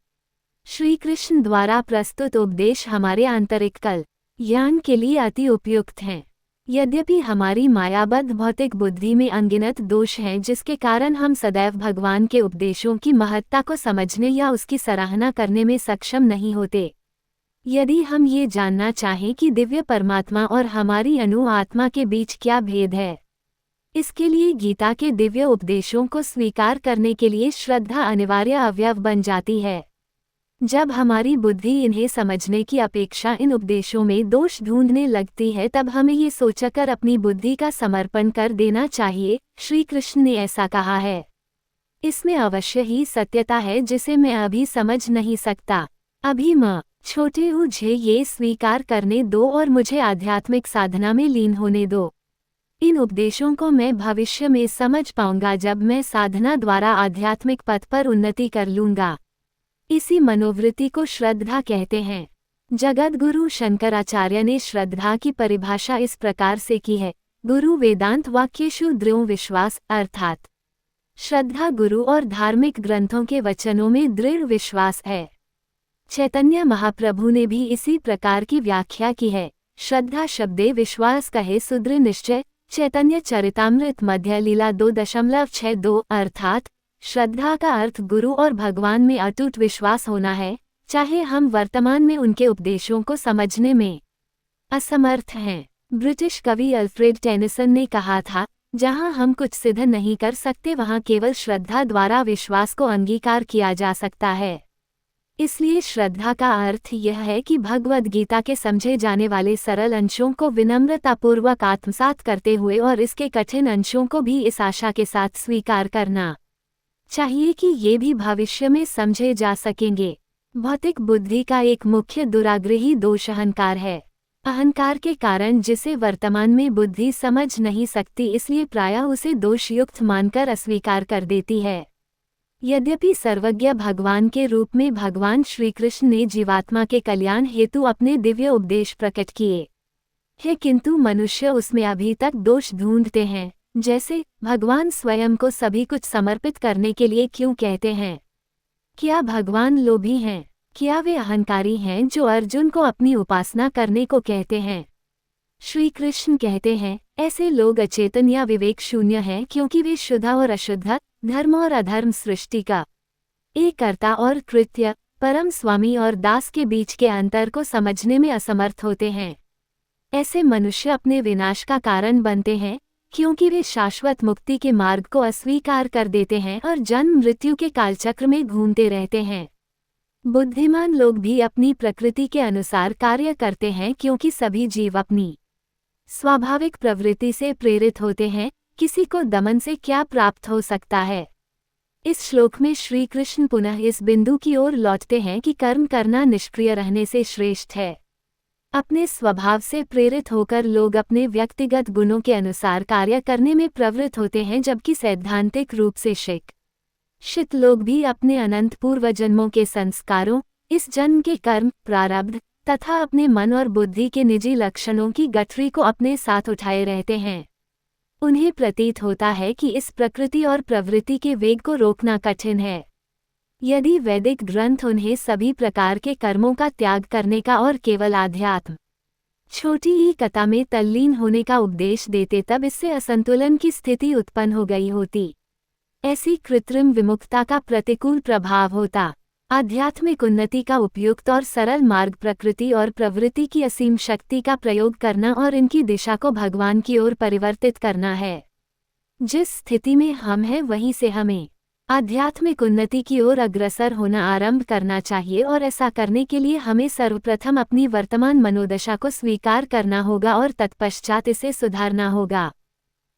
श्री कृष्ण द्वारा प्रस्तुत उपदेश हमारे आंतरिक कल्याण के लिए अति उपयुक्त हैं। यद्यपि हमारी मायाबद्ध भौतिक बुद्धि में अनगिनत दोष हैं जिसके कारण हम सदैव भगवान के उपदेशों की महत्ता को समझने या उसकी सराहना करने में सक्षम नहीं होते। यदि हम ये जानना चाहें कि दिव्य परमात्मा और हमारी अणु आत्मा के बीच क्या भेद है, इसके लिए गीता के दिव्य उपदेशों को स्वीकार करने के लिए श्रद्धा अनिवार्य अवयव बन जाती है। जब हमारी बुद्धि इन्हें समझने की अपेक्षा इन उपदेशों में दोष ढूंढने लगती है, तब हमें ये सोचकर अपनी बुद्धि का समर्पण कर देना चाहिए, श्री कृष्ण ने ऐसा कहा है। इसमें अवश्य ही सत्यता है जिसे मैं अभी समझ नहीं सकता। अभी छोटे मुझे ये स्वीकार करने दो और मुझे आध्यात्मिक साधना में लीन होने दो। इन उपदेशों को मैं भविष्य में समझ पाऊंगा जब मैं साधना द्वारा आध्यात्मिक पथ पर उन्नति कर लूंगा। इसी मनोवृत्ति को श्रद्धा कहते हैं। जगद्गुरु शंकराचार्य ने श्रद्धा की परिभाषा इस प्रकार से की है: गुरु वेदांत वाक्येषु दृढ़ विश्वास, अर्थात श्रद्धा गुरु और धार्मिक ग्रंथों के वचनों में दृढ़ विश्वास है। चैतन्य महाप्रभु ने भी इसी प्रकार की व्याख्या की है। श्रद्धा शब्दे विश्वास कहे सुदृढ़ निश्चय, चैतन्य चरितामृत मध्य लीला 2.62, अर्थात श्रद्धा का अर्थ गुरु और भगवान में अटूट विश्वास होना है, चाहे हम वर्तमान में उनके उपदेशों को समझने में असमर्थ हैं। ब्रिटिश कवि अल्फ्रेड टेनिसन ने कहा था, जहां हम कुछ सिद्ध नहीं कर सकते वहां केवल श्रद्धा द्वारा विश्वास को अंगीकार किया जा सकता है। इसलिए श्रद्धा का अर्थ यह है कि भगवद गीता के समझे जाने वाले सरल अंशों को विनम्रतापूर्वक आत्मसात करते हुए और इसके कठिन अंशों को भी इस आशा के साथ स्वीकार करना चाहिए कि ये भी भविष्य में समझे जा सकेंगे। भौतिक बुद्धि का एक मुख्य दुराग्रही दोष अहंकार है। अहंकार के कारण जिसे वर्तमान में बुद्धि समझ नहीं सकती, इसलिए प्रायः उसे दोषयुक्त मानकर अस्वीकार कर देती है। यद्यपि सर्वज्ञ भगवान के रूप में भगवान श्री कृष्ण ने जीवात्मा के कल्याण हेतु अपने दिव्य उपदेश प्रकट किए हैं, किंतु मनुष्य उसमें अभी तक दोष ढूंढते हैं। जैसे भगवान स्वयं को सभी कुछ समर्पित करने के लिए क्यों कहते हैं? क्या भगवान लोभी हैं? क्या वे अहंकारी हैं जो अर्जुन को अपनी उपासना करने को कहते हैं? श्री कृष्ण कहते हैं, ऐसे लोग अचेतन या विवेक शून्य हैं, क्योंकि वे शुद्ध और अशुद्ध, धर्म और अधर्म, सृष्टि का एक कर्ता और कृत्य, परम स्वामी और दास के बीच के अंतर को समझने में असमर्थ होते हैं। ऐसे मनुष्य अपने विनाश का कारण बनते हैं, क्योंकि वे शाश्वत मुक्ति के मार्ग को अस्वीकार कर देते हैं और जन्म मृत्यु के कालचक्र में घूमते रहते हैं। बुद्धिमान लोग भी अपनी प्रकृति के अनुसार कार्य करते हैं, क्योंकि सभी जीव अपनी स्वाभाविक प्रवृत्ति से प्रेरित होते हैं। किसी को दमन से क्या प्राप्त हो सकता है? इस श्लोक में श्री कृष्ण पुनः इस बिंदु की ओर लौटते हैं कि कर्म करना निष्क्रिय रहने से श्रेष्ठ है। अपने स्वभाव से प्रेरित होकर लोग अपने व्यक्तिगत गुणों के अनुसार कार्य करने में प्रवृत्त होते हैं, जबकि सैद्धांतिक रूप से शिक्षित लोग भी अपने अनंत पूर्व जन्मों के संस्कारों, इस जन्म के कर्म, प्रारब्ध तथा अपने मन और बुद्धि के निजी लक्षणों की गठरी को अपने साथ उठाए रहते हैं। उन्हें प्रतीत होता है कि इस प्रकृति और प्रवृत्ति के वेग को रोकना कठिन है। यदि वैदिक ग्रंथ उन्हें सभी प्रकार के कर्मों का त्याग करने का और केवल आध्यात्म छोटी ही कथा में तल्लीन होने का उपदेश देते, तब इससे असंतुलन की स्थिति उत्पन्न हो गई होती। ऐसी कृत्रिम विमुक्तता का प्रतिकूल प्रभाव होता। आध्यात्मिक उन्नति का उपयुक्त और सरल मार्ग प्रकृति और प्रवृत्ति की असीम शक्ति का प्रयोग करना और इनकी दिशा को भगवान की ओर परिवर्तित करना है। जिस स्थिति में हम हैं वहीं से हमें आध्यात्मिक उन्नति की ओर अग्रसर होना आरंभ करना चाहिए, और ऐसा करने के लिए हमें सर्वप्रथम अपनी वर्तमान मनोदशा को स्वीकार करना होगा और तत्पश्चात इसे सुधारना होगा।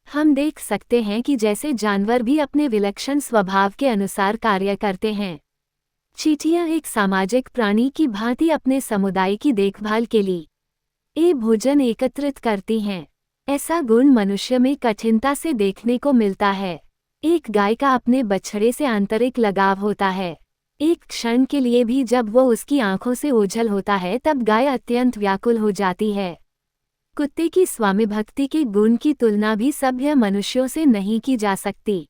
हम देख सकते हैं कि जैसे जानवर भी अपने विलक्षण स्वभाव के अनुसार कार्य करते हैं, चींटियां एक सामाजिक प्राणी की भांति अपने समुदाय की देखभाल के लिए भोजन एकत्रित करती हैं। ऐसा गुण मनुष्य में कठिनता से देखने को मिलता है। एक गाय का अपने बछड़े से आंतरिक लगाव होता है। एक क्षण के लिए भी जब वो उसकी आंखों से ओझल होता है तब गाय अत्यंत व्याकुल हो जाती है। कुत्ते की स्वामी भक्ति के गुण की तुलना भी सभ्य मनुष्यों से नहीं की जा सकती।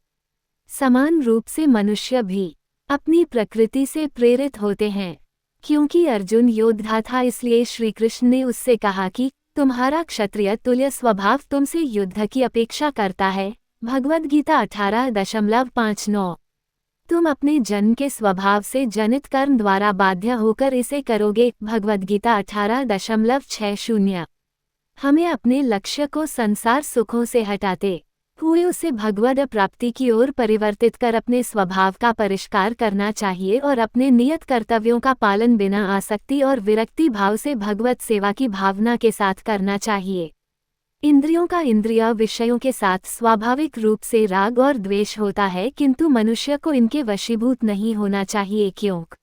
समान रूप से मनुष्य भी अपनी प्रकृति से प्रेरित होते हैं। क्योंकि अर्जुन योद्धा था, इसलिए श्री कृष्ण ने उससे कहा कि तुम्हारा क्षत्रिय तुल्य स्वभाव तुमसे युद्ध की अपेक्षा करता है। भगवद गीता 18.59। तुम अपने जन्म के स्वभाव से जनित कर्म द्वारा बाध्य होकर इसे करोगे। भगवद गीता 18.60। हमें अपने लक्ष्य को संसार सुखों से हटाते हुए उसे भगवद प्राप्ति की ओर परिवर्तित कर अपने स्वभाव का परिष्कार करना चाहिए और अपने नियत कर्तव्यों का पालन बिना आसक्ति और विरक्ति भाव से भगवत सेवा की भावना के साथ करना चाहिए। इंद्रियों का इंद्रिय विषयों के साथ स्वाभाविक रूप से राग और द्वेष होता है, किंतु मनुष्य को इनके वशीभूत नहीं होना चाहिए, क्योंकि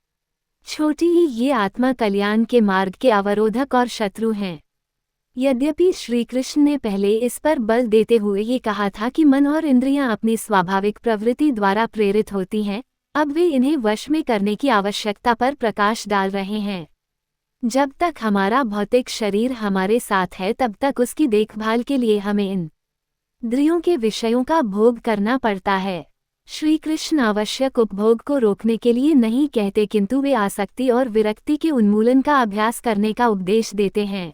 छोटी ही ये आत्मा कल्याण के मार्ग के अवरोधक और शत्रु हैं। यद्यपि श्री कृष्ण ने पहले इस पर बल देते हुए ये कहा था कि मन और इंद्रियां अपनी स्वाभाविक प्रवृत्ति द्वारा प्रेरित होती हैं, अब वे इन्हें वश में करने की आवश्यकता पर प्रकाश डाल रहे हैं। जब तक हमारा भौतिक शरीर हमारे साथ है तब तक उसकी देखभाल के लिए हमें इन इंद्रियों के विषयों का भोग करना पड़ता है। श्री कृष्ण आवश्यक उपभोग को रोकने के लिए नहीं कहते, किंतु वे आसक्ति और विरक्ति के उन्मूलन का अभ्यास करने का उपदेश देते हैं।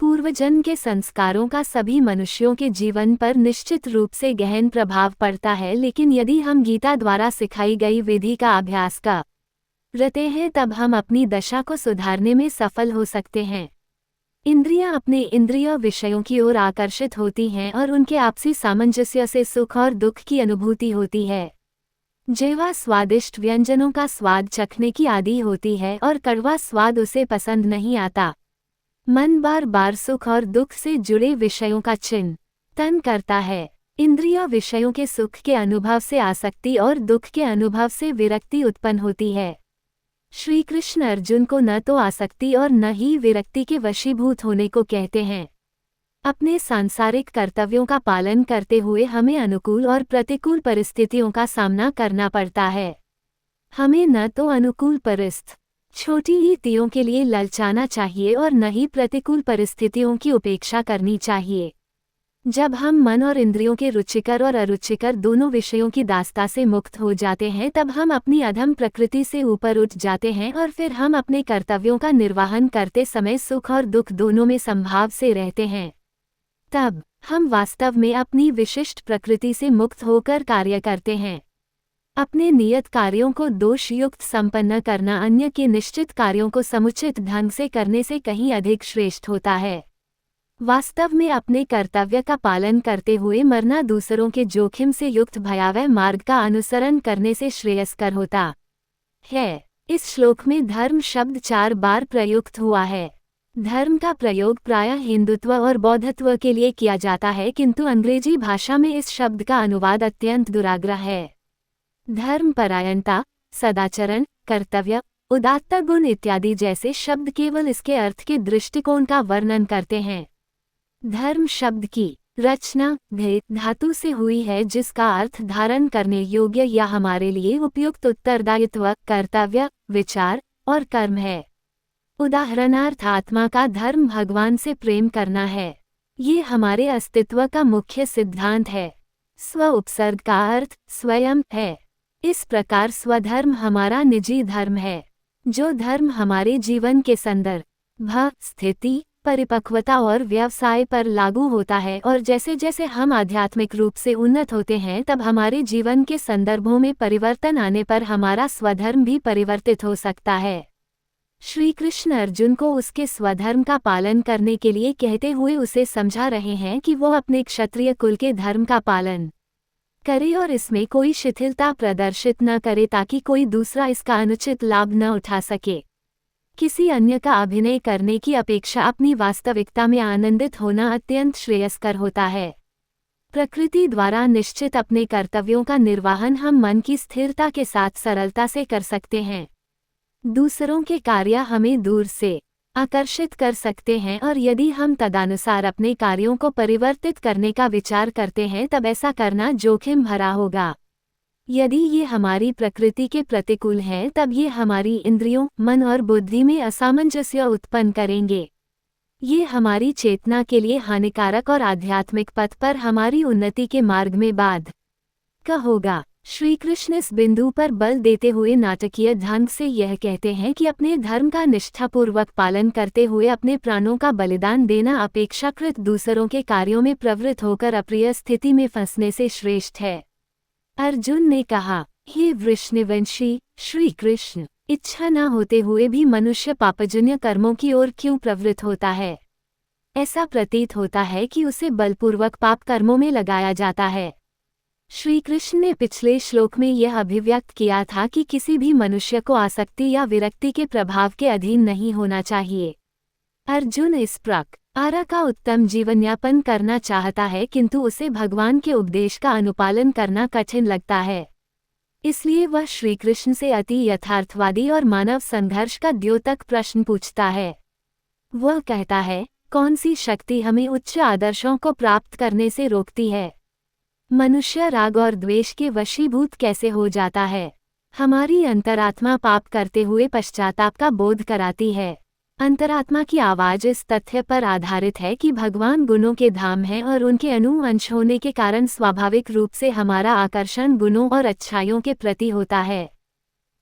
पूर्वजन्म के संस्कारों का सभी मनुष्यों के जीवन पर निश्चित रूप से गहन प्रभाव पड़ता है, लेकिन यदि हम गीता द्वारा सिखाई गई विधि का अभ्यास करते हैं तब हम अपनी दशा को सुधारने में सफल हो सकते हैं। इंद्रियां अपने इंद्रिय विषयों की ओर आकर्षित होती हैं और उनके आपसी सामंजस्य से सुख और दुख की अनुभूति होती है। जिह्वा स्वादिष्ट व्यंजनों का स्वाद चखने की आदी होती है और कड़वा स्वाद उसे पसंद नहीं आता। मन बार बार सुख और दुख से जुड़े विषयों का चिंतन करता है। इंद्रिय विषयों के सुख के अनुभव से आसक्ति और दुख के अनुभव से विरक्ति उत्पन्न होती है। श्री कृष्ण अर्जुन को न तो आसक्ति और न ही विरक्ति के वशीभूत होने को कहते हैं। अपने सांसारिक कर्तव्यों का पालन करते हुए हमें अनुकूल और प्रतिकूल परिस्थितियों का सामना करना पड़ता है। हमें न तो अनुकूल छोटी ही तियों के लिए ललचाना चाहिए और न ही प्रतिकूल परिस्थितियों की उपेक्षा करनी चाहिए। जब हम मन और इंद्रियों के रुचिकर और अरुचिकर दोनों विषयों की दास्ता से मुक्त हो जाते हैं तब हम अपनी अधम प्रकृति से ऊपर उठ जाते हैं और फिर हम अपने कर्तव्यों का निर्वहन करते समय सुख और दुख दोनों में संभाव से रहते हैं। तब हम वास्तव में अपनी विशिष्ट प्रकृति से मुक्त होकर कार्य करते हैं। अपने नियत कार्यों को दोषयुक्त संपन्न करना अन्य के निश्चित कार्यों को समुचित ढंग से करने से कहीं अधिक श्रेष्ठ होता है। वास्तव में अपने कर्तव्य का पालन करते हुए मरना दूसरों के जोखिम से युक्त भयावह मार्ग का अनुसरण करने से श्रेयस्कर होता है। इस श्लोक में धर्म शब्द 4 बार प्रयुक्त हुआ है। धर्म का प्रयोग प्रायः हिंदुत्व और बौद्धत्व के लिए किया जाता है, किंतु अंग्रेजी भाषा में इस शब्द का अनुवाद अत्यंत दुराग्रह है। धर्म परायणता, सदाचरण, कर्तव्य, उदात्त गुण इत्यादि जैसे शब्द केवल इसके अर्थ के दृष्टिकोण का वर्णन करते हैं। धर्म शब्द की रचना ध धातु से हुई है, जिसका अर्थ धारण करने योग्य या हमारे लिए उपयुक्त उत्तरदायित्व, कर्तव्य, विचार और कर्म है। उदाहरणार्थ आत्मा का धर्म भगवान से प्रेम करना है। ये हमारे अस्तित्व का मुख्य सिद्धांत है। स्व उपसर्ग का अर्थ स्वयं है। इस प्रकार स्वधर्म हमारा निजी धर्म है। जो धर्म हमारे जीवन के संदर्भ, स्थिति, परिपक्वता और व्यवसाय पर लागू होता है और जैसे जैसे हम आध्यात्मिक रूप से उन्नत होते हैं तब हमारे जीवन के संदर्भों में परिवर्तन आने पर हमारा स्वधर्म भी परिवर्तित हो सकता है। श्री कृष्ण अर्जुन को उसके स्वधर्म का पालन करने के लिए कहते हुए उसे समझा रहे हैं कि वो अपने क्षत्रिय कुल के धर्म का पालन करे और इसमें कोई शिथिलता प्रदर्शित न करे ताकि कोई दूसरा इसका अनुचित लाभ न उठा सके। किसी अन्य का अभिनय करने की अपेक्षा अपनी वास्तविकता में आनंदित होना अत्यंत श्रेयस्कर होता है। प्रकृति द्वारा निश्चित अपने कर्तव्यों का निर्वहन हम मन की स्थिरता के साथ सरलता से कर सकते हैं। दूसरों के कार्य हमें दूर से आकर्षित कर सकते हैं और यदि हम तदनुसार अपने कार्यों को परिवर्तित करने का विचार करते हैं तब ऐसा करना जोखिम भरा होगा। यदि ये हमारी प्रकृति के प्रतिकूल हैं तब ये हमारी इंद्रियों, मन और बुद्धि में असामंजस्य उत्पन्न करेंगे। ये हमारी चेतना के लिए हानिकारक और आध्यात्मिक पथ पर हमारी उन्नति के मार्ग में बाधक होगा। श्री कृष्ण इस बिंदु पर बल देते हुए नाटकीय ढंग से यह कहते हैं कि अपने धर्म का निष्ठापूर्वक पालन करते हुए अपने प्राणों का बलिदान देना अपेक्षाकृत दूसरों के कार्यों में प्रवृत्त होकर अप्रिय स्थिति में फंसने से श्रेष्ठ है। अर्जुन ने कहा, हे वृषणवंशी श्री कृष्ण, इच्छा न होते हुए भी मनुष्य पापजन्य कर्मों की ओर क्यों प्रवृत्त होता है? ऐसा प्रतीत होता है कि उसे बलपूर्वक पाप कर्मों में लगाया जाता है। श्री कृष्ण ने पिछले श्लोक में यह अभिव्यक्त किया था कि किसी भी मनुष्य को आसक्ति या विरक्ति के प्रभाव के अधीन नहीं होना चाहिए। अर्जुन इस प्रकार का उत्तम जीवनयापन करना चाहता है किंतु उसे भगवान के उपदेश का अनुपालन करना कठिन लगता है। इसलिए वह श्री कृष्ण से अति यथार्थवादी और मानव संघर्ष का द्योतक प्रश्न पूछता है। वह कहता है, कौन सी शक्ति हमें उच्च आदर्शों को प्राप्त करने से रोकती है? मनुष्य राग और द्वेष के वशीभूत कैसे हो जाता है? हमारी अंतरात्मा पाप करते हुए पश्चाताप का बोध कराती है। अंतरात्मा की आवाज इस तथ्य पर आधारित है कि भगवान गुणों के धाम हैं और उनके अनुवंश होने के कारण स्वाभाविक रूप से हमारा आकर्षण गुणों और अच्छाइयों के प्रति होता है।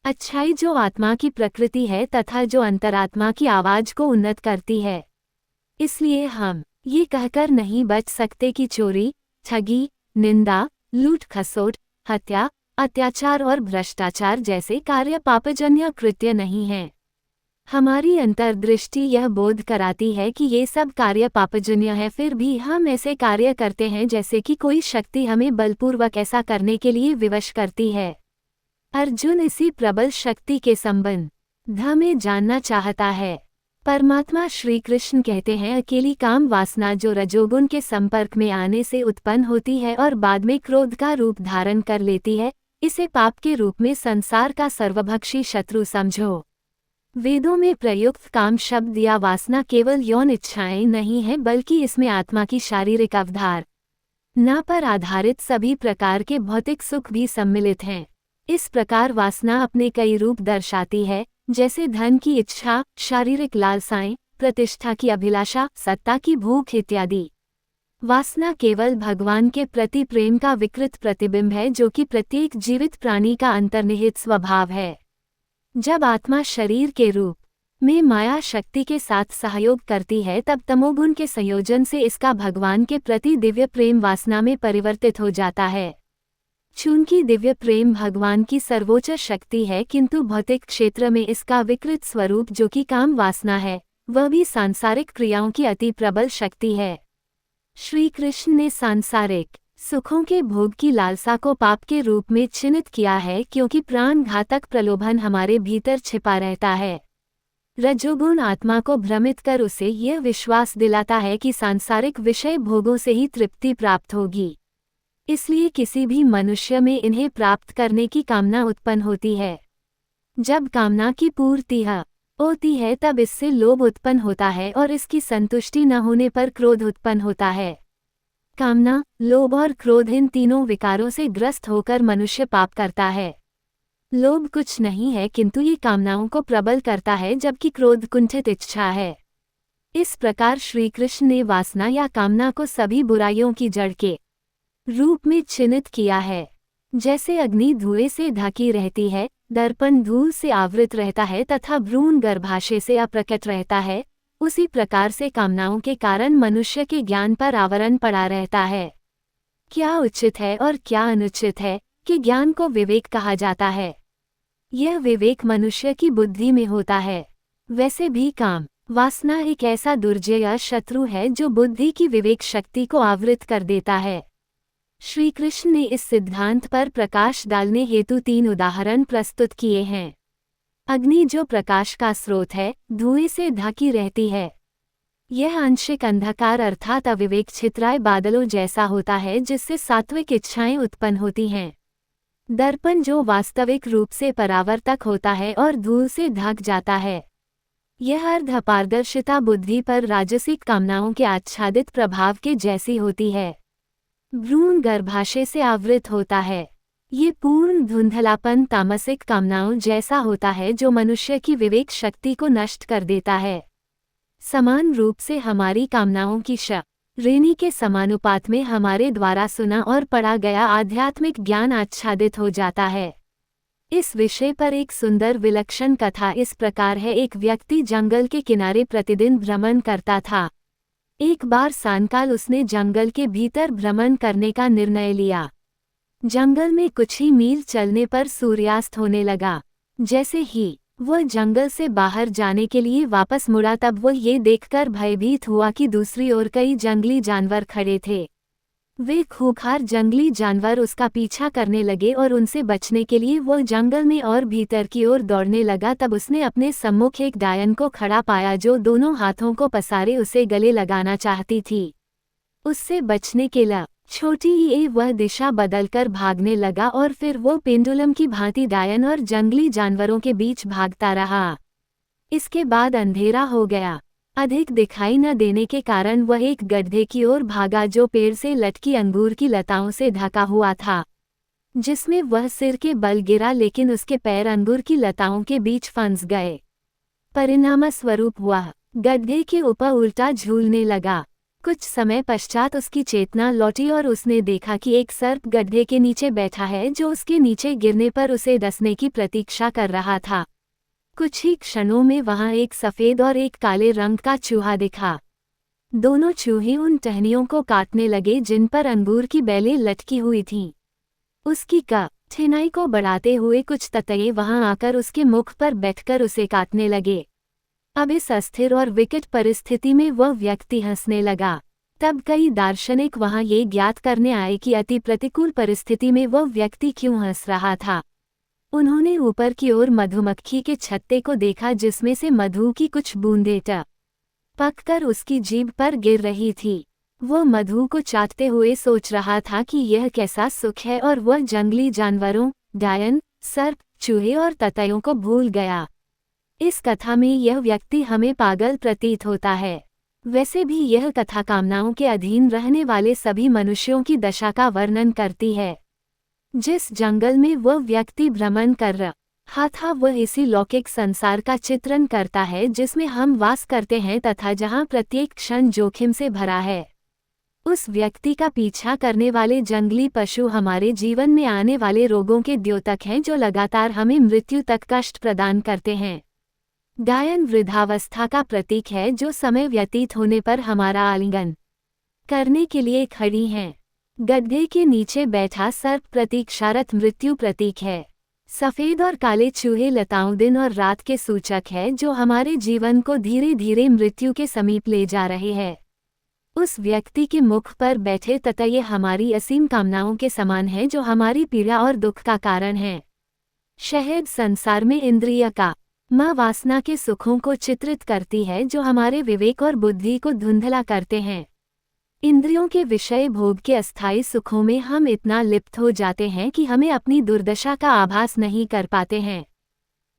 अच्छाई जो आत्मा की प्रकृति है तथा जो अंतरात्मा की आवाज को उन्नत करती है। इसलिए हम ये कहकर नहीं बच सकते कि चोरी, ठगी, निंदा, लूट खसोट, हत्या, अत्याचार और भ्रष्टाचार जैसे कार्य पापजन्य कृत्य नहीं हैं। हमारी अंतर्दृष्टि यह बोध कराती है कि ये सब कार्य पापजन्य है, फिर भी हम ऐसे कार्य करते हैं जैसे कि कोई शक्ति हमें बलपूर्वक ऐसा करने के लिए विवश करती है। अर्जुन इसी प्रबल शक्ति के संबंध में जानना चाहता है। परमात्मा श्री कृष्ण कहते हैं, अकेली काम वासना जो रजोगुण के संपर्क में आने से उत्पन्न होती है और बाद में क्रोध का रूप धारण कर लेती है, इसे पाप के रूप में संसार का सर्वभक्षी शत्रु समझो। वेदों में प्रयुक्त काम शब्द या वासना केवल यौन इच्छाएं नहीं है, बल्कि इसमें आत्मा की शारीरिक अवधारणा पर आधारित सभी प्रकार के भौतिक सुख भी सम्मिलित हैं। इस प्रकार वासना अपने कई रूप दर्शाती है, जैसे धन की इच्छा, शारीरिक लालसाएं, प्रतिष्ठा की अभिलाषा, सत्ता की भूख इत्यादि। वासना केवल भगवान के प्रति प्रेम का विकृत प्रतिबिंब है, जो कि प्रत्येक जीवित प्राणी का अंतर्निहित स्वभाव है। जब आत्मा शरीर के रूप में माया शक्ति के साथ सहयोग करती है तब तमोगुण के संयोजन से इसका भगवान के प्रति दिव्य प्रेम वासना में परिवर्तित हो जाता है। चूंकि दिव्य प्रेम भगवान की सर्वोच्च शक्ति है, किंतु भौतिक क्षेत्र में इसका विकृत स्वरूप जो कि काम वासना है, वह भी सांसारिक क्रियाओं की अति प्रबल शक्ति है। श्री कृष्ण ने सांसारिक सुखों के भोग की लालसा को पाप के रूप में चिन्हित किया है, क्योंकि प्राण घातक प्रलोभन हमारे भीतर छिपा रहता है। रजोगुण आत्मा को भ्रमित कर उसे यह विश्वास दिलाता है कि सांसारिक विषय भोगों से ही तृप्ति प्राप्त होगी। इसलिए किसी भी मनुष्य में इन्हें प्राप्त करने की कामना उत्पन्न होती है। जब कामना की पूर्ति होती है तब इससे लोभ उत्पन्न होता है और इसकी संतुष्टि न होने पर क्रोध उत्पन्न होता है। कामना, लोभ और क्रोध इन तीनों विकारों से ग्रस्त होकर मनुष्य पाप करता है। लोभ कुछ नहीं है किंतु ये कामनाओं को प्रबल करता है, जबकि क्रोध कुंठित इच्छा है। इस प्रकार श्री कृष्ण ने वासना या कामना को सभी बुराइयों की जड़ के रूप में चिन्हित किया है। जैसे अग्नि धुएं से ढकी रहती है, दर्पण धूल से आवृत रहता है तथा भ्रूण गर्भाशय से अप्रकट रहता है, उसी प्रकार से कामनाओं के कारण मनुष्य के ज्ञान पर आवरण पड़ा रहता है। क्या उचित है और क्या अनुचित है कि ज्ञान को विवेक कहा जाता है। यह विवेक मनुष्य की बुद्धि में होता है। वैसे भी काम वासना एक ऐसा दुर्जय शत्रु है जो बुद्धि की विवेक शक्ति को आवृत कर देता है। श्री कृष्ण ने इस सिद्धांत पर प्रकाश डालने हेतु 3 उदाहरण प्रस्तुत किए हैं। अग्नि जो प्रकाश का स्रोत है, धुएं से ढकी रहती है। यह आंशिक अंधकार अर्थात अविवेक छितराए बादलों जैसा होता है जिससे सात्विक इच्छाएं उत्पन्न होती हैं। दर्पण जो वास्तविक रूप से परावर्तक होता है और धूल से ढक जाता है। यह अर्ध अपारदर्शिता बुद्धि पर राजसिक कामनाओं के आच्छादित प्रभाव के जैसी होती है। भ्रूण गर्भाशय से आवृत होता है। ये पूर्ण धुंधलापन तामसिक कामनाओं जैसा होता है जो मनुष्य की विवेक शक्ति को नष्ट कर देता है। समान रूप से हमारी कामनाओं की श्रेणी के समानुपात में हमारे द्वारा सुना और पढ़ा गया आध्यात्मिक ज्ञान आच्छादित हो जाता है। इस विषय पर एक सुंदर विलक्षण कथा इस प्रकार है। एक व्यक्ति जंगल के किनारे प्रतिदिन भ्रमण करता था। एक बार सायंकाल उसने जंगल के भीतर भ्रमण करने का निर्णय लिया। जंगल में कुछ ही मील चलने पर सूर्यास्त होने लगा। जैसे ही वह जंगल से बाहर जाने के लिए वापस मुड़ा तब वह ये देखकर भयभीत हुआ कि दूसरी ओर कई जंगली जानवर खड़े थे। वे खूंखार जंगली जानवर उसका पीछा करने लगे और उनसे बचने के लिए वह जंगल में और भीतर की ओर दौड़ने लगा। तब उसने अपने सम्मुख एक डायन को खड़ा पाया जो दोनों हाथों को पसारे उसे गले लगाना चाहती थी। उससे बचने के लिए छोटी ही वह दिशा बदलकर भागने लगा और फिर वो पेंडुलम की भांति डायन और जंगली जानवरों के बीच भागता रहा। इसके बाद अंधेरा हो गया। अधिक दिखाई न देने के कारण वह एक गड्ढे की ओर भागा जो पेड़ से लटकी अंगूर की लताओं से ढका हुआ था, जिसमें वह सिर के बल गिरा, लेकिन उसके पैर अंगूर की लताओं के बीच फंस गए। परिणामस्वरूप वह गड्ढे के ऊपर उल्टा झूलने लगा। कुछ समय पश्चात उसकी चेतना लौटी और उसने देखा कि एक सर्प गड्ढे के नीचे बैठा है जो उसके नीचे गिरने पर उसे डसने की प्रतीक्षा कर रहा था। कुछ ही क्षणों में वहां एक सफेद और एक काले रंग का चूहा दिखा। दोनों चूहे उन टहनियों को काटने लगे जिन पर अंगूर की बेलें लटकी हुई थीं। उसकी कठिनाई को बढ़ाते हुए कुछ ततैये वहां आकर उसके मुख पर बैठकर उसे काटने लगे। अब इस अस्थिर और विकट परिस्थिति में वह व्यक्ति हंसने लगा। तब कई दार्शनिक वहां ये ज्ञात करने आए कि अति प्रतिकूल परिस्थिति में वह व्यक्ति क्यों हंस रहा था। उन्होंने ऊपर की ओर मधुमक्खी के छत्ते को देखा जिसमें से मधु की कुछ बूंदें टपककर उसकी जीभ पर गिर रही थी। वह मधु को चाटते हुए सोच रहा था कि यह कैसा सुख है और वह जंगली जानवरों, डायन, सर्प, चूहे और ततैयों को भूल गया। इस कथा में यह व्यक्ति हमें पागल प्रतीत होता है। वैसे भी यह कथा कामनाओं के अधीन रहने वाले सभी मनुष्यों की दशा का वर्णन करती है। जिस जंगल में वह व्यक्ति भ्रमण कर रहा था वह इसी लौकिक संसार का चित्रण करता है जिसमें हम वास करते हैं तथा जहां प्रत्येक क्षण जोखिम से भरा है। उस व्यक्ति का पीछा करने वाले जंगली पशु हमारे जीवन में आने वाले रोगों के द्योतक हैं जो लगातार हमें मृत्यु तक कष्ट प्रदान करते हैं। डायन वृद्धावस्था का प्रतीक है जो समय व्यतीत होने पर हमारा आलिंगन करने के लिए खड़ी हैं। गड्ढे के नीचे बैठा सर्प प्रतीक्षारत मृत्यु प्रतीक है। सफेद और काले चूहे लताओं दिन और रात के सूचक है जो हमारे जीवन को धीरे धीरे मृत्यु के समीप ले जा रहे हैं। उस व्यक्ति के मुख पर बैठे ततैये हमारी असीम कामनाओं के समान है जो हमारी पीड़ा और दुख का कारण है। शहद संसार में इंद्रिय का वासना के सुखों को चित्रित करती है जो हमारे विवेक और बुद्धि को धुंधला करते हैं। इंद्रियों के विषय भोग के अस्थायी सुखों में हम इतना लिप्त हो जाते हैं कि हमें अपनी दुर्दशा का आभास नहीं कर पाते हैं।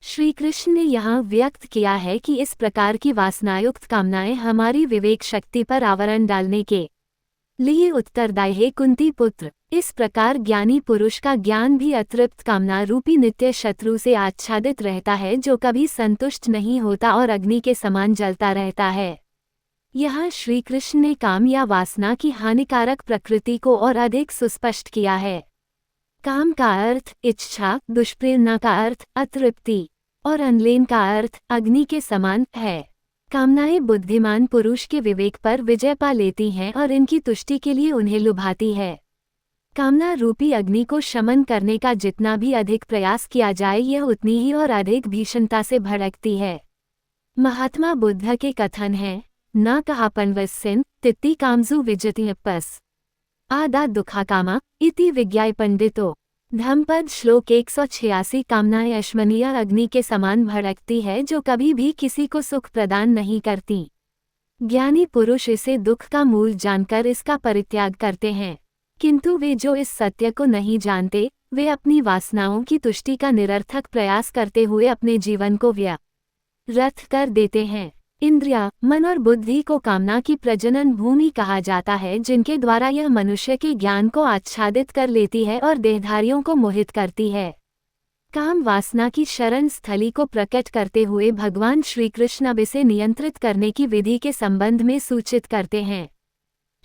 श्री कृष्ण ने यहाँ व्यक्त किया है कि इस प्रकार की वासनायुक्त कामनाएं हमारी विवेक शक्ति पर आवरण डालने के लिए उत्तरदायी है। कुंती पुत्र, इस प्रकार ज्ञानी पुरुष का ज्ञान भी अतृप्त कामना रूपी नित्य शत्रु से आच्छादित रहता है जो कभी संतुष्ट नहीं होता और अग्नि के समान जलता रहता है। यहाँ श्री कृष्ण ने काम या वासना की हानिकारक प्रकृति को और अधिक सुस्पष्ट किया है। काम का अर्थ इच्छा, दुष्प्रेरणा का अर्थ अतृप्ति और अनलेन का अर्थ अग्नि के समान है। कामनाएं बुद्धिमान पुरुष के विवेक पर विजय पा लेती हैं और इनकी तुष्टि के लिए उन्हें लुभाती है। कामना रूपी अग्नि को शमन करने का जितना भी अधिक प्रयास किया जाए यह उतनी ही और अधिक भीषणता से भड़कती है। महात्मा बुद्ध के कथन हैं, न कहापनवस्सिन तित्ति कामजु विजतिपस। आदा दुखाकामा इति विज्ञाय पंडितो। धम्मपद श्लोक 186। कामनाएं अश्मनीय अग्नि के समान भड़कती है जो कभी भी किसी को सुख प्रदान नहीं करती। ज्ञानी पुरुष इसे दुख का मूल जानकर इसका परित्याग करते हैं, किंतु वे जो इस सत्य को नहीं जानते वे अपनी वासनाओं की तुष्टि का निरर्थक प्रयास करते हुए अपने जीवन को व्यर्थ कर देते हैं। इंद्रिया, मन और बुद्धि को कामना की प्रजनन भूमि कहा जाता है, जिनके द्वारा यह मनुष्य के ज्ञान को आच्छादित कर लेती है और देहधारियों को मोहित करती है। काम वासना की शरण स्थली को प्रकट करते हुए भगवान श्री कृष्ण अब इसे नियंत्रित करने की विधि के संबंध में सूचित करते हैं।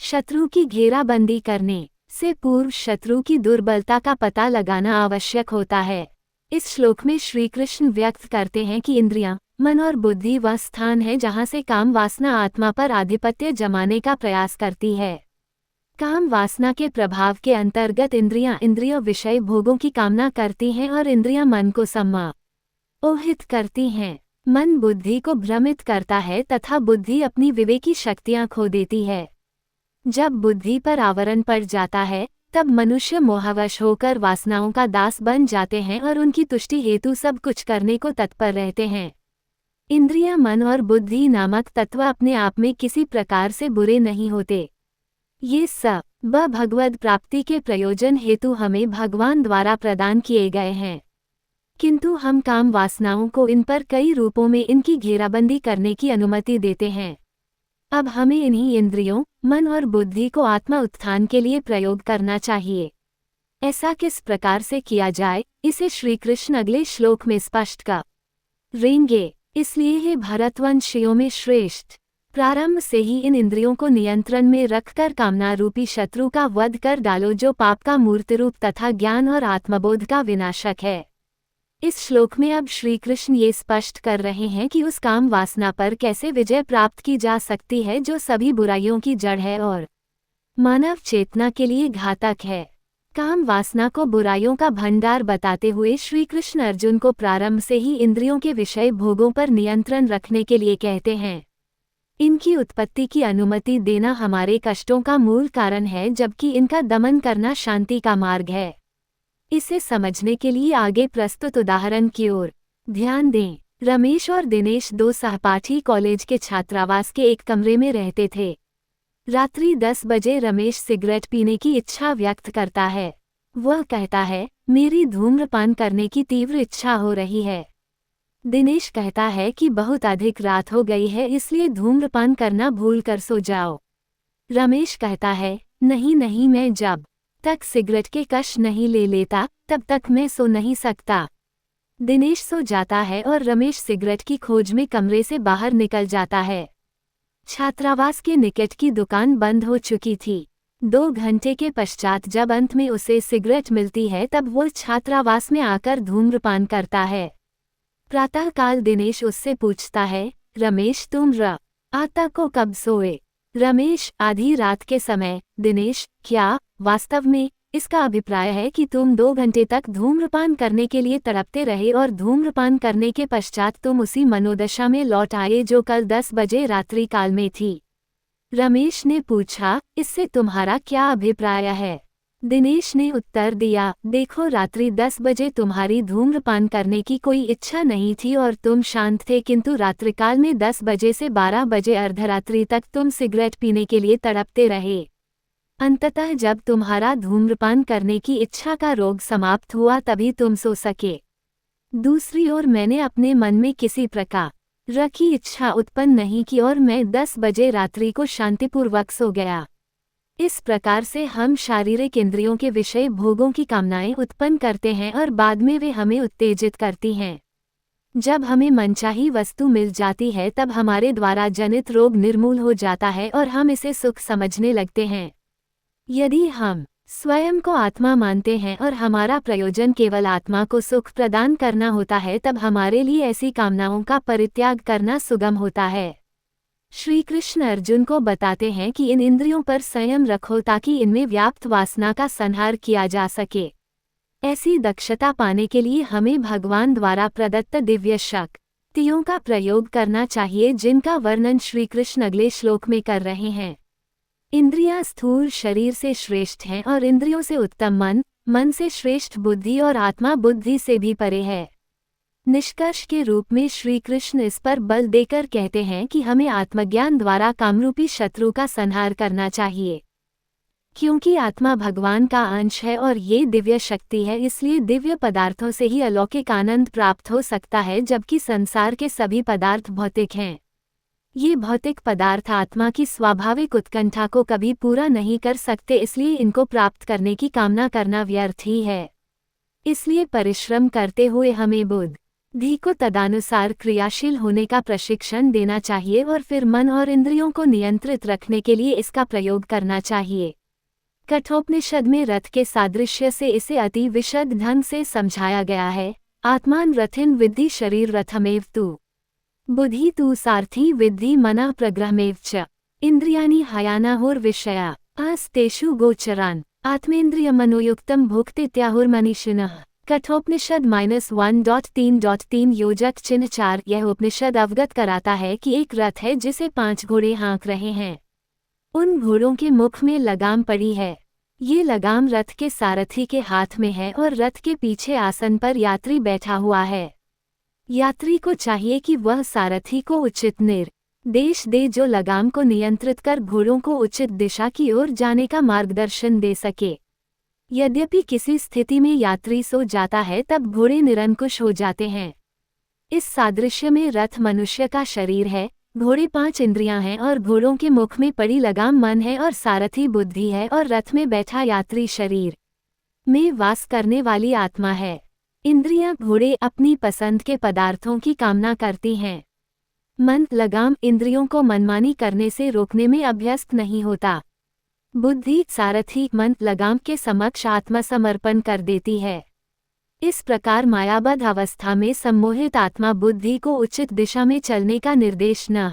शत्रु की घेराबंदी करने से पूर्व शत्रु की दुर्बलता का पता लगाना आवश्यक होता है। इस श्लोक में श्री कृष्ण व्यक्त करते हैं कि इंद्रियां, मन और बुद्धि वह स्थान है जहां से काम वासना आत्मा पर आधिपत्य जमाने का प्रयास करती है। काम वासना के प्रभाव के अंतर्गत इंद्रिय विषय भोगों की कामना करती हैं और इंद्रियां मन को सम्मोहित करती हैं। मन बुद्धि को भ्रमित करता है तथा बुद्धि अपनी विवेकी शक्तियां खो देती है। जब बुद्धि पर आवरण पड़ जाता है तब मनुष्य मोहवश होकर वासनाओं का दास बन जाते हैं और उनकी तुष्टि हेतु सब कुछ करने को तत्पर रहते हैं। इंद्रिय, मन और बुद्धि नामक तत्व अपने आप में किसी प्रकार से बुरे नहीं होते। ये सब भगवद प्राप्ति के प्रयोजन हेतु हमें भगवान द्वारा प्रदान किए गए हैं, किंतु हम काम वासनाओं को इन पर कई रूपों में इनकी घेराबंदी करने की अनुमति देते हैं। अब हमें इन्हीं इंद्रियों, मन और बुद्धि को आत्मा उत्थान के लिए प्रयोग करना चाहिए। ऐसा किस प्रकार से किया जाए, इसे श्री कृष्ण अगले श्लोक में स्पष्ट करेंगे। इसलिए हे भरतवंशियों में श्रेष्ठ, प्रारंभ से ही इन इंद्रियों को नियंत्रण में रखकर कामना रूपी शत्रु का वध कर डालो, जो पाप का मूर्तिरूप तथा ज्ञान और आत्मबोध का विनाशक है। इस श्लोक में अब श्री कृष्ण ये स्पष्ट कर रहे हैं कि उस काम वासना पर कैसे विजय प्राप्त की जा सकती है जो सभी बुराइयों की जड़ है और मानव चेतना के लिए घातक है। काम वासना को बुराइयों का भंडार बताते हुए श्री कृष्ण अर्जुन को प्रारंभ से ही इंद्रियों के विषय भोगों पर नियंत्रण रखने के लिए कहते हैं। इनकी उत्पत्ति की अनुमति देना हमारे कष्टों का मूल कारण है, जबकि इनका दमन करना शांति का मार्ग है। इसे समझने के लिए आगे प्रस्तुत उदाहरण की ओर ध्यान दें। रमेश और दिनेश दो सहपाठी कॉलेज के छात्रावास के एक कमरे में रहते थे। रात्रि 10 बजे रमेश सिगरेट पीने की इच्छा व्यक्त करता है। वह कहता है, मेरी धूम्रपान करने की तीव्र इच्छा हो रही है। दिनेश कहता है कि बहुत अधिक रात हो गई है, इसलिए धूम्रपान करना भूल कर सो जाओ। रमेश कहता है, नहीं नहीं, मैं जब तक सिगरेट के कश नहीं ले लेता तब तक मैं सो नहीं सकता। दिनेश सो जाता है और रमेश सिगरेट की खोज में कमरे से बाहर निकल जाता है। छात्रावास के निकट की दुकान बंद हो चुकी थी। 2 घंटे के पश्चात जब अंत में उसे सिगरेट मिलती है तब वो छात्रावास में आकर धूम्रपान करता है। प्रातःकाल दिनेश उससे पूछता है, रमेश तुम आता को कब सोए? रमेश, आधी रात के समय। दिनेश, क्या वास्तव में? इसका अभिप्राय है कि तुम 2 घंटे तक धूम्रपान करने के लिए तड़पते रहे और धूम्रपान करने के पश्चात तुम उसी मनोदशा में लौट आए जो कल 10 बजे रात्रि काल में थी। रमेश ने पूछा, इससे तुम्हारा क्या अभिप्राय है? दिनेश ने उत्तर दिया, देखो, रात्रि 10 बजे तुम्हारी धूम्रपान करने की कोई इच्छा नहीं थी और तुम शांत थे, किंतु रात्रिकाल में 10 बजे से 12 बजे अर्धरात्रि तक तुम सिगरेट पीने के लिए तड़पते रहे। अंततः जब तुम्हारा धूम्रपान करने की इच्छा का रोग समाप्त हुआ तभी तुम सो सके। दूसरी ओर मैंने अपने मन में किसी प्रकार की इच्छा उत्पन्न नहीं की और मैं 10 बजे रात्रि को शांतिपूर्वक सो गया। इस प्रकार से हम शारीरिक इंद्रियों के विषय भोगों की कामनाएं उत्पन्न करते हैं और बाद में वे हमें उत्तेजित करती हैं। जब हमें मनचाही वस्तु मिल जाती है तब हमारे द्वारा जनित रोग निर्मूल हो जाता है और हम इसे सुख समझने लगते हैं। यदि हम स्वयं को आत्मा मानते हैं और हमारा प्रयोजन केवल आत्मा को सुख प्रदान करना होता है तब हमारे लिए ऐसी कामनाओं का परित्याग करना सुगम होता है। श्री कृष्ण अर्जुन को बताते हैं कि इन इंद्रियों पर संयम रखो ताकि इनमें व्याप्त वासना का संहार किया जा सके। ऐसी दक्षता पाने के लिए हमें भगवान द्वारा प्रदत्त दिव्य शक्तियों का प्रयोग करना चाहिए, जिनका वर्णन श्री कृष्ण अगले श्लोक में कर रहे हैं। इंद्रियां स्थूल शरीर से श्रेष्ठ हैं और इंद्रियों से उत्तम मन, मन से श्रेष्ठ बुद्धि और आत्मा बुद्धि से भी परे है। निष्कर्ष के रूप में श्री कृष्ण इस पर बल देकर कहते हैं कि हमें आत्मज्ञान द्वारा कामरूपी शत्रु का संहार करना चाहिए। क्योंकि आत्मा भगवान का अंश है और ये दिव्य शक्ति है, इसलिए दिव्य पदार्थों से ही अलौकिक आनंद प्राप्त हो सकता है, जबकि संसार के सभी पदार्थ भौतिक हैं। ये भौतिक पदार्थ आत्मा की स्वाभाविक उत्कंठा को कभी पूरा नहीं कर सकते, इसलिए इनको प्राप्त करने की कामना करना व्यर्थ ही है। इसलिए परिश्रम करते हुए हमें बुद्धि को तदानुसार क्रियाशील होने का प्रशिक्षण देना चाहिए और फिर मन और इंद्रियों को नियंत्रित रखने के लिए इसका प्रयोग करना चाहिए। कठोपनिषद में रथ के सादृश्य से इसे अति विशद ढंग से समझाया गया है। आत्मान रथिन विद्धि शरीर रथमेव तु बुद्धि तु सारथी विद्धि मनः प्रग्रहमेव च इंद्रियाणि हयानाहुर्विषया आस्तेषु गोचरान् आत्मेन्द्रिय मनोयुक्तम भुक्तित्याहुर्मनीषिणः। कठोपनिषद -1.3.3 योजक चिन्ह 4। यह उपनिषद अवगत कराता है कि एक रथ है जिसे 5 घोड़े हाँक रहे हैं। उन घोड़ों के मुख में लगाम पड़ी है। ये लगाम रथ के सारथी के हाथ में है और रथ के पीछे आसन पर यात्री बैठा हुआ है। यात्री को चाहिए कि वह सारथी को उचित निर्देश दे, जो लगाम को नियंत्रित कर घोड़ों को उचित दिशा की ओर जाने का मार्गदर्शन दे सके। यद्यपि किसी स्थिति में यात्री सो जाता है तब घोड़े निरंकुश हो जाते हैं। इस सादृश्य में रथ मनुष्य का शरीर है, घोड़े 5 इंद्रियां हैं और घोड़ों के मुख में पड़ी लगाम मन है और सारथी बुद्धि है और रथ में बैठा यात्री शरीर में वास करने वाली आत्मा है। इंद्रियां घोड़े अपनी पसंद के पदार्थों की कामना करती हैं। मन लगाम इंद्रियों को मनमानी करने से रोकने में अभ्यस्त नहीं होता। बुद्धि सारथी मन लगाम के समक्ष आत्मसमर्पण कर देती है। इस प्रकार मायाबद्ध अवस्था में सम्मोहित आत्मा बुद्धि को उचित दिशा में चलने का निर्देश न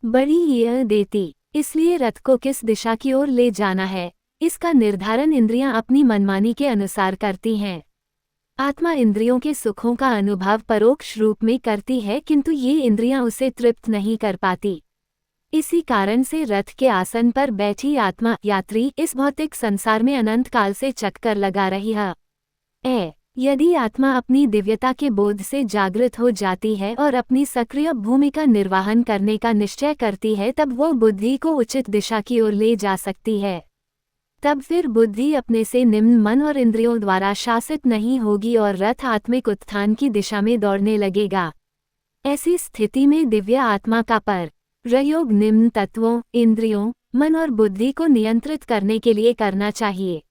बड़ी यह देती। इसलिए रथ को किस दिशा की ओर ले जाना है, इसका निर्धारण इंद्रियां अपनी मनमानी के अनुसार करती हैं। आत्मा इंद्रियों के सुखों का अनुभव परोक्ष रूप में करती है, किंतु ये इंद्रियां उसे तृप्त नहीं कर पाती। इसी कारण से रथ के आसन पर बैठी आत्मा यात्री इस भौतिक संसार में अनंत काल से चक्कर लगा रही है। यदि आत्मा अपनी दिव्यता के बोध से जागृत हो जाती है और अपनी सक्रिय भूमिका निर्वाहन करने का निश्चय करती है, तब वो बुद्धि को उचित दिशा की ओर ले जा सकती है। तब फिर बुद्धि अपने से निम्न मन और इंद्रियों द्वारा शासित नहीं होगी और रथ आत्मिक उत्थान की दिशा में दौड़ने लगेगा। ऐसी स्थिति में दिव्य आत्मा का प्रयोग निम्न तत्वों, इंद्रियों, मन और बुद्धि को नियंत्रित करने के लिए करना चाहिए।